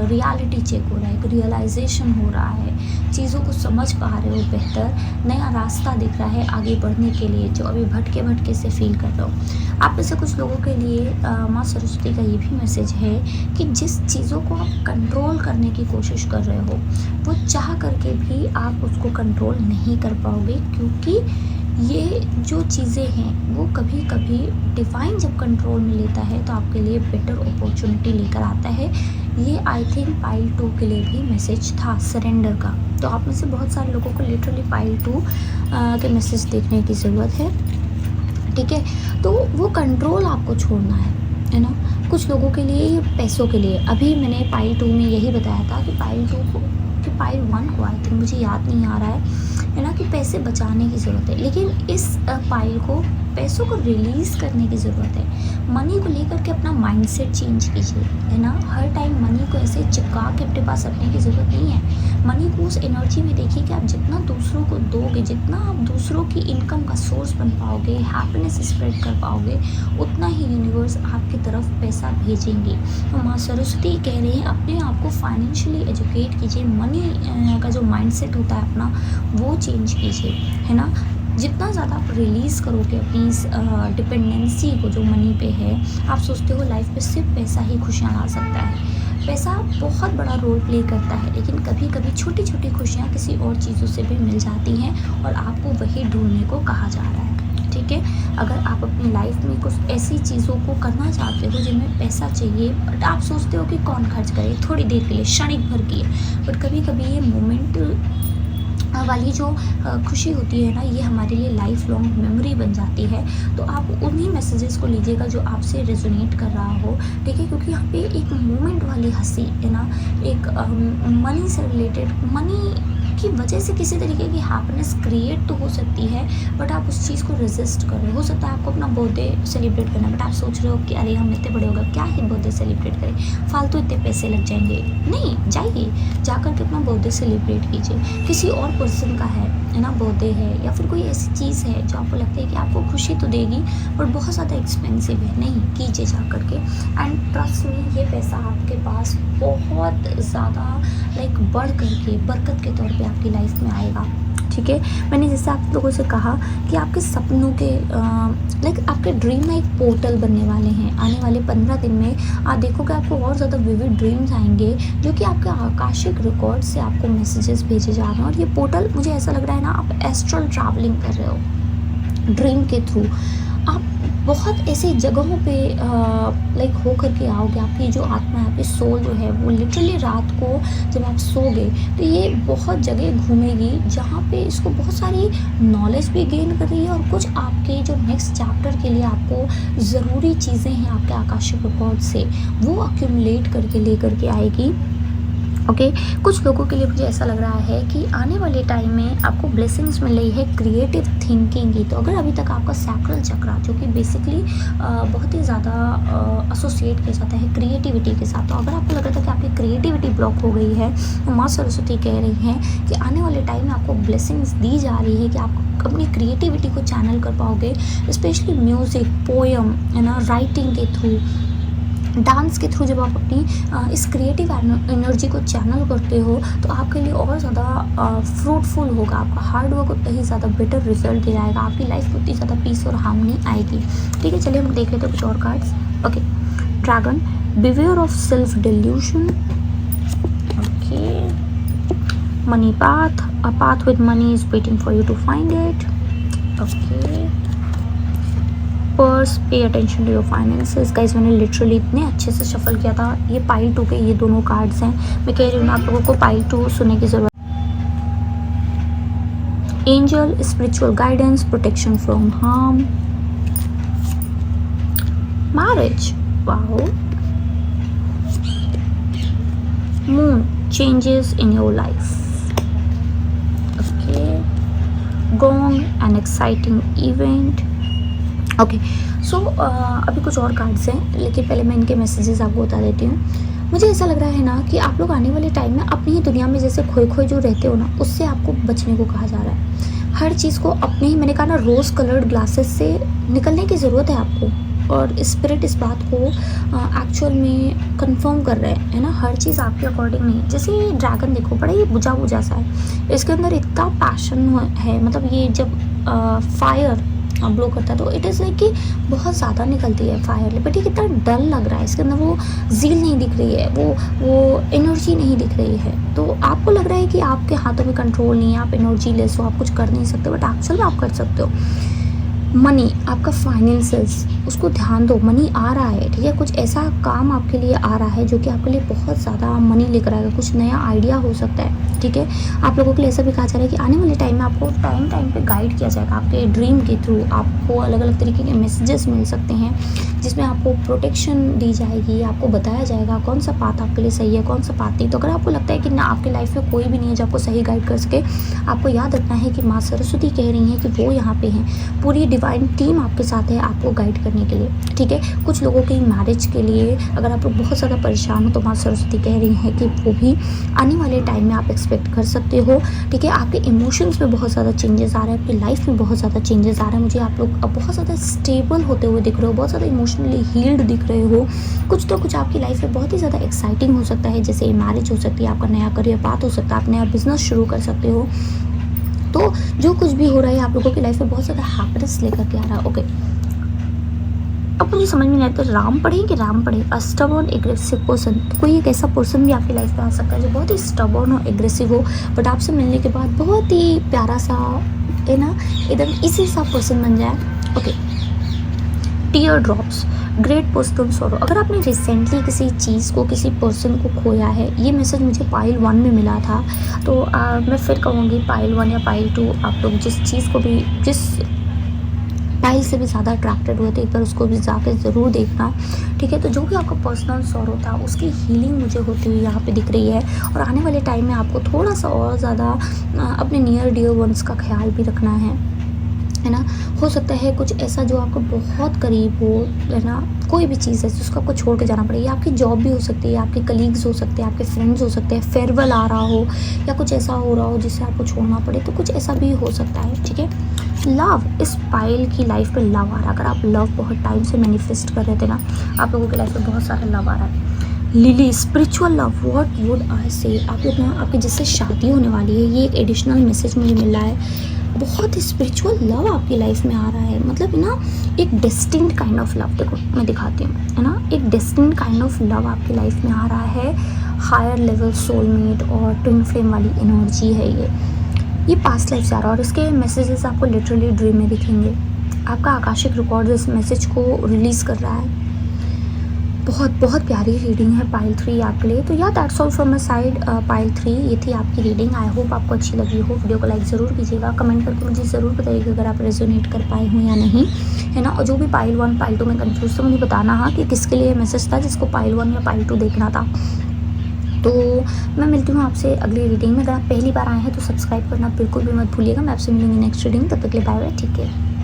रियलिटी चेक हो रहा है, एक रियलाइजेशन हो रहा है, चीज़ों को समझ पा रहे हो बेहतर, नया रास्ता दिख रहा है आगे बढ़ने के लिए, जो अभी भटके भटके से फील कर रहे हो। आप में से कुछ लोगों के लिए माँ सरस्वती का ये भी मैसेज है कि जिस चीज़ों को आप कंट्रोल करने की कोशिश कर रहे हो वो चाह करके भी आप उसको कंट्रोल नहीं कर पाओगे, क्योंकि ये जो चीज़ें हैं वो कभी कभी डिवाइन जब कंट्रोल में लेता है तो आपके लिए बेटर अपॉर्चुनिटी लेकर आता है। ये आई थिंक पाइल 2 के लिए भी मैसेज था, सरेंडर का। तो आप में से बहुत सारे लोगों को लिटरली पाइल 2 के मैसेज देखने की ज़रूरत है। ठीक है, तो वो कंट्रोल आपको छोड़ना है ना। कुछ लोगों के लिए ये पैसों के लिए, अभी मैंने पाइल 2 में यही बताया था कि पाइल 2 को, कि पाइल 1 को आई थिंक, मुझे याद नहीं आ रहा है ना, कि पैसे बचाने की ज़रूरत है, लेकिन इस पाइल को पैसों को रिलीज़ करने की ज़रूरत है। मनी को लेकर के अपना माइंडसेट चेंज कीजिए, है ना। हर टाइम मनी को ऐसे चिपका के अपने पास रखने की ज़रूरत नहीं है। मनी को उस एनर्जी में देखिए कि आप जितना दूसरों को दोगे, जितना आप दूसरों की इनकम का सोर्स बन पाओगे, हैप्पीनेस स्प्रेड कर पाओगे, उतना ही यूनिवर्स आपकी तरफ पैसा भेजेंगे। तो माँ सरस्वती कह रही हैं अपने आप को फाइनेंशियली एजुकेट कीजिए, मनी का जो माइंडसेट होता है अपना वो चेंज कीजिए, है ना। जितना ज़्यादा आप रिलीज़ करोगे अपनी इस डिपेंडेंसी को जो मनी पे है, आप सोचते हो लाइफ में सिर्फ पैसा ही खुशियाँ ला सकता है। पैसा बहुत बड़ा रोल प्ले करता है, लेकिन कभी कभी छोटी छोटी खुशियाँ किसी और चीज़ों से भी मिल जाती हैं और आपको वही ढूंढने को कहा जा रहा है, ठीक है। अगर आप अपनी लाइफ में कुछ ऐसी चीज़ों को करना चाहते हो जिनमें पैसा चाहिए, बट आप सोचते हो कि कौन खर्च करे, थोड़ी देर के लिए, क्षणिक भर की है, बट कभी कभी ये मोमेंट वाली जो खुशी होती है ना, ये हमारे लिए लाइफ लॉन्ग मेमोरी बन जाती है। तो आप उन्हीं मैसेजेस को लीजिएगा जो आपसे रेजोनेट कर रहा हो, ठीक है। क्योंकि यहाँ पे एक मोमेंट वाली हंसी है ना, एक मनी से रिलेटेड, मनी की वजह से किसी तरीके की हैप्पीनेस क्रिएट तो हो सकती है, बट आप उस चीज़ को रेजिस्ट कर रहे हो सकता है आपको अपना बर्थडे सेलिब्रेट करना, बट आप सोच रहे हो कि अरे हम इतने बड़े हो गए, क्या ही बर्थडे सेलिब्रेट करें, फालतू इतने पैसे लग जाएंगे। नहीं, जाइए जाकर के अपना बर्थडे सेलिब्रेट कीजिए। किसी और पर्सन का है ना बर्थडे है, या फिर कोई ऐसी चीज़ है जो आपको लगता है कि आपको खुशी तो देगी बट बहुत ज़्यादा एक्सपेंसिव है, नहीं, कीजिए जा करके। एंड ट्रस्ट में ये पैसा आपके पास बहुत ज़्यादा लाइक बढ़ करके बरकत के तौर पे आपकी लाइफ में आएगा, ठीक है। मैंने जैसे आप लोगों से कहा कि आपके सपनों के लाइक आपके ड्रीम में एक पोर्टल बनने वाले हैं। आने वाले 15 दिन में आप देखोगे आपको और ज़्यादा विविड ड्रीम्स आएंगे, जो कि आपके आकाशिक रिकॉर्ड से आपको मैसेजेस भेजे जा रहे हैं। और ये पोर्टल, मुझे ऐसा लग रहा है ना, आप एस्ट्रल ट्रैवलिंग कर रहे हो ड्रीम के थ्रू। आप बहुत ऐसी जगहों पे लाइक हो करके आओगे। आपकी जो आत्मा है, आपकी सोल जो है, वो लिटरली रात को जब आप सोगे तो ये बहुत जगह घूमेगी जहाँ पे इसको बहुत सारी नॉलेज भी गेन कर रही है, और कुछ आपके जो नेक्स्ट चैप्टर के लिए आपको ज़रूरी चीज़ें हैं आपके आकाशिक रिकॉर्ड से, वो अक्यूमुलेट करके ले करके आएगी। ओके कुछ लोगों के लिए मुझे ऐसा लग रहा है कि आने वाले टाइम में आपको ब्लेसिंग्स मिल रही है क्रिएटिव थिंकिंग की। तो अगर अभी तक आपका सैक्रल चक्रा, जो कि बेसिकली बहुत ही ज़्यादा एसोसिएट किया जाता है क्रिएटिविटी के साथ, तो अगर आपको लग रहा था कि आपकी क्रिएटिविटी ब्लॉक हो गई है, तो माँ सरस्वती कह रही हैं कि आने वाले टाइम में आपको ब्लेसिंग्स दी जा रही है कि आप अपनी क्रिएटिविटी को चैनल कर पाओगे, स्पेशली म्यूज़िक, पोएम, है ना, राइटिंग के थ्रू, डांस के थ्रू। जब आप अपनी इस क्रिएटिव एनर्जी को चैनल करते हो तो आपके लिए और ज़्यादा फ्रूटफुल होगा, आपका हार्ड वर्क उतना ही ज़्यादा बेटर रिजल्ट दिलाएगा, आपकी लाइफ में उतनी ज़्यादा पीस और हार्मनी आएगी, ठीक है। चलिए हम देख लेते हैं कुछ और cards. Okay, dragon, beware of self delusion. Okay, money path, a path with money is waiting for you to find it. Okay, purse, pay attention to your finances. Guys मैंने लिटरली इतने अच्छे से शफल किया था। ये pile 2 के ये दोनों कार्ड्स हैं। मैं कह रही हूँ ना, आप लोगों को पाइल 2 सुनने की ज़रूरत। Angel, spiritual guidance, protection from harm, marriage, wow, moon, changes in your life. Okay, gong, an exciting event. Okay so अभी कुछ और कार्ड्स हैं, लेकिन पहले मैं इनके मैसेजेस आपको बता देती हूँ। मुझे ऐसा लग रहा है ना कि आप लोग आने वाले टाइम में अपनी ही दुनिया में जैसे खोए खोए जो रहते हो ना, उससे आपको बचने को कहा जा रहा है। हर चीज़ को अपने ही, मैंने कहा ना, रोज़ कलर्ड ग्लासेस से निकलने की ज़रूरत है आपको। और स्पिरिट इस बात को एक्चुअल में कंफर्म कर रहे हैं, है ना। हर चीज़ आपके अकॉर्डिंग नहीं। जैसे ये ड्रैगन देखो, बड़ा ये बुझा बुझा सा है, इसके अंदर इतना पैशन है, मतलब ये जब फायर ब्लो करता है तो इट इज़ लाइक कि बहुत ज़्यादा निकलती है फायर, बट ये कितना डल लग रहा है, इसके अंदर वो ज़ील नहीं दिख रही है, वो एनर्जी नहीं दिख रही है। तो आपको लग रहा है कि आपके हाथों में कंट्रोल नहीं है, आप एनर्जी लेस हो, आप कुछ कर नहीं सकते, बट एक्चुअल में आप कर सकते हो। मनी, आपका फाइनेंसेस, उसको ध्यान दो, मनी आ रहा है, ठीक है। कुछ ऐसा काम आपके लिए आ रहा है जो कि आपके लिए बहुत ज़्यादा मनी लेकर आएगा, कुछ नया आइडिया हो सकता है, ठीक है। आप लोगों के लिए ऐसा भी कहा जा रहा है कि आने वाले टाइम में आपको टाइम टाइम पे गाइड किया जाएगा, आपके ड्रीम के थ्रू आपको अलग अलग तरीके के मैसेजेस मिल सकते हैं, जिसमें आपको प्रोटेक्शन दी जाएगी, आपको बताया जाएगा कौन सा पाथ आपके लिए सही है, कौन सा पाथ नहीं। तो अगर आपको लगता है कि ना आपकी लाइफ में कोई भी नहीं है जो आपको सही गाइड कर सके, आपको याद रखना है कि माँ सरस्वती कह रही हैं कि वो यहाँ पे हैं, पूरी डिवाइन टीम आपके साथ है आपको गाइड करने के लिए, ठीक है। कुछ लोगों की मैरिज के लिए अगर आप लोग बहुत ज़्यादा परेशान हो तो माँ सरस्वती कह रही हैं कि वो भी आने वाले टाइम में आप एक्सपेक्ट कर सकते हो, ठीक है। आपके इमोशंस में बहुत ज़्यादा चेंजेस आ रहे हैं, आपकी लाइफ में बहुत ज़्यादा चेंजेस आ रहे हैं। मुझे आप लोग अब बहुत ज़्यादा स्टेबल होते हुए दिख रहे हो, बहुत ज़्यादा इमोशनली हील्ड दिख रहे हो। कुछ तो कुछ आपकी लाइफ में बहुत ही ज़्यादा एक्साइटिंग हो सकता है, जैसे मैरिज हो सकती है, आपका नया करियर पाथ हो सकता है, आप नया बिजनेस शुरू कर सकते हो। तो जो कुछ भी हो रहा है आप लोगों की लाइफ में बहुत ज़्यादा हैप्पीनेस लेकर के आ रहा है, ओके। अब मुझे समझ में नहीं आता राम पढ़े कि राम पढ़े। स्टबर्न एग्रेसिव पर्सन, तो कोई एक ऐसा पर्सन भी आपकी लाइफ में आ सकता है जो बहुत ही स्टबर्न हो, एग्रेसिव हो, बट आपसे मिलने के बाद बहुत ही प्यारा सा है ना, एकदम इसी सा पर्सन बन जाए, okay. Tear drops, great personal sorrow. अगर आपने रिसेंटली किसी चीज़ को, किसी पर्सन को खोया है, ये मैसेज मुझे पाइल 1 में मिला था, तो मैं फिर कहूँगी पाइल 1 या पाइल 2, आप लोग जिस चीज़ को भी, जिस पाइल से भी ज़्यादा अट्रैक्टेड हुए थे, एक बार उसको भी जाके ज़रूर देखना, ठीक है। तो जो भी आपका पर्सनल सॉरो था उसकी हीलिंग मुझे होती हुई यहाँ पे दिख रही है, और आने वाले टाइम में आपको थोड़ा सा और ज़्यादा अपने नियर डियर वंस का ख्याल भी रखना है ना। हो सकता है कुछ ऐसा जो आपको बहुत करीब हो, है ना, कोई भी चीज़ है जिसको आपको छोड़ के जाना पड़े, या आपकी जॉब भी हो सकती है, आपके कलीग्स हो सकते हैं, आपके फ्रेंड्स हो सकते हैं, फेयरवेल आ रहा हो, या कुछ ऐसा हो रहा हो जिससे आपको छोड़ना पड़े, तो कुछ ऐसा भी हो सकता है, ठीक है। लव, इस पाइल की लाइफ में लव आ रहा है। अगर आप लव बहुत टाइम से मैनिफेस्ट कर रहे थे ना, आप लोगों की लाइफ में बहुत सारा लव आ रहा है। Lily, spiritual love, what would I से। आप लोग ना, आपकी जिससे शादी होने वाली है, ये एक एडिशनल मैसेज मुझे मिल रहा है। बहुत ही स्पिरिचुअल लव आपकी लाइफ में आ रहा है, मतलब ना एक डेस्टिन्ड काइंड ऑफ लव। देखो मैं दिखाती हूँ, है ना, एक डेस्टिन्ड काइंड ऑफ लव आपकी लाइफ में आ रहा है। हायर लेवल सोलमेट और ट्विन फ्लेम वाली एनर्जी है ये पास्ट लाइफ से आ रहा है, और इसके मैसेजेस आपको लिटरली ड्रीम में दिखेंगे। आपका आकाशिक रिकॉर्ड इस मैसेज को रिलीज़ कर रहा है। बहुत बहुत प्यारी रीडिंग है पाइल 3 आपके लिए। तो या that's all from my side pile 3, ये थी आपकी रीडिंग। आई होप आपको अच्छी लगी हो। वीडियो को लाइक ज़रूर कीजिएगा, कमेंट करके मुझे ज़रूर बताइएगा अगर आप रेजोनेट कर पाए हो या नहीं, है ना। और जो भी पाइल 1 पाइल 2 में कंफ्यूज था मुझे बताना हाँ कि किसके लिए मैसेज था, जिसको पाइल 1 या पाइल 2 देखना था। तो मैं मिलती हूँ आपसे अगली रीडिंग में। अगर आप पहली बार आए हैं तो सब्सक्राइब करना बिल्कुल भी मत भूलिएगा। मैं आपसे मिलूंगी नेक्स्ट रीडिंग, तब तक के लिए बाय बाय, ठीक है।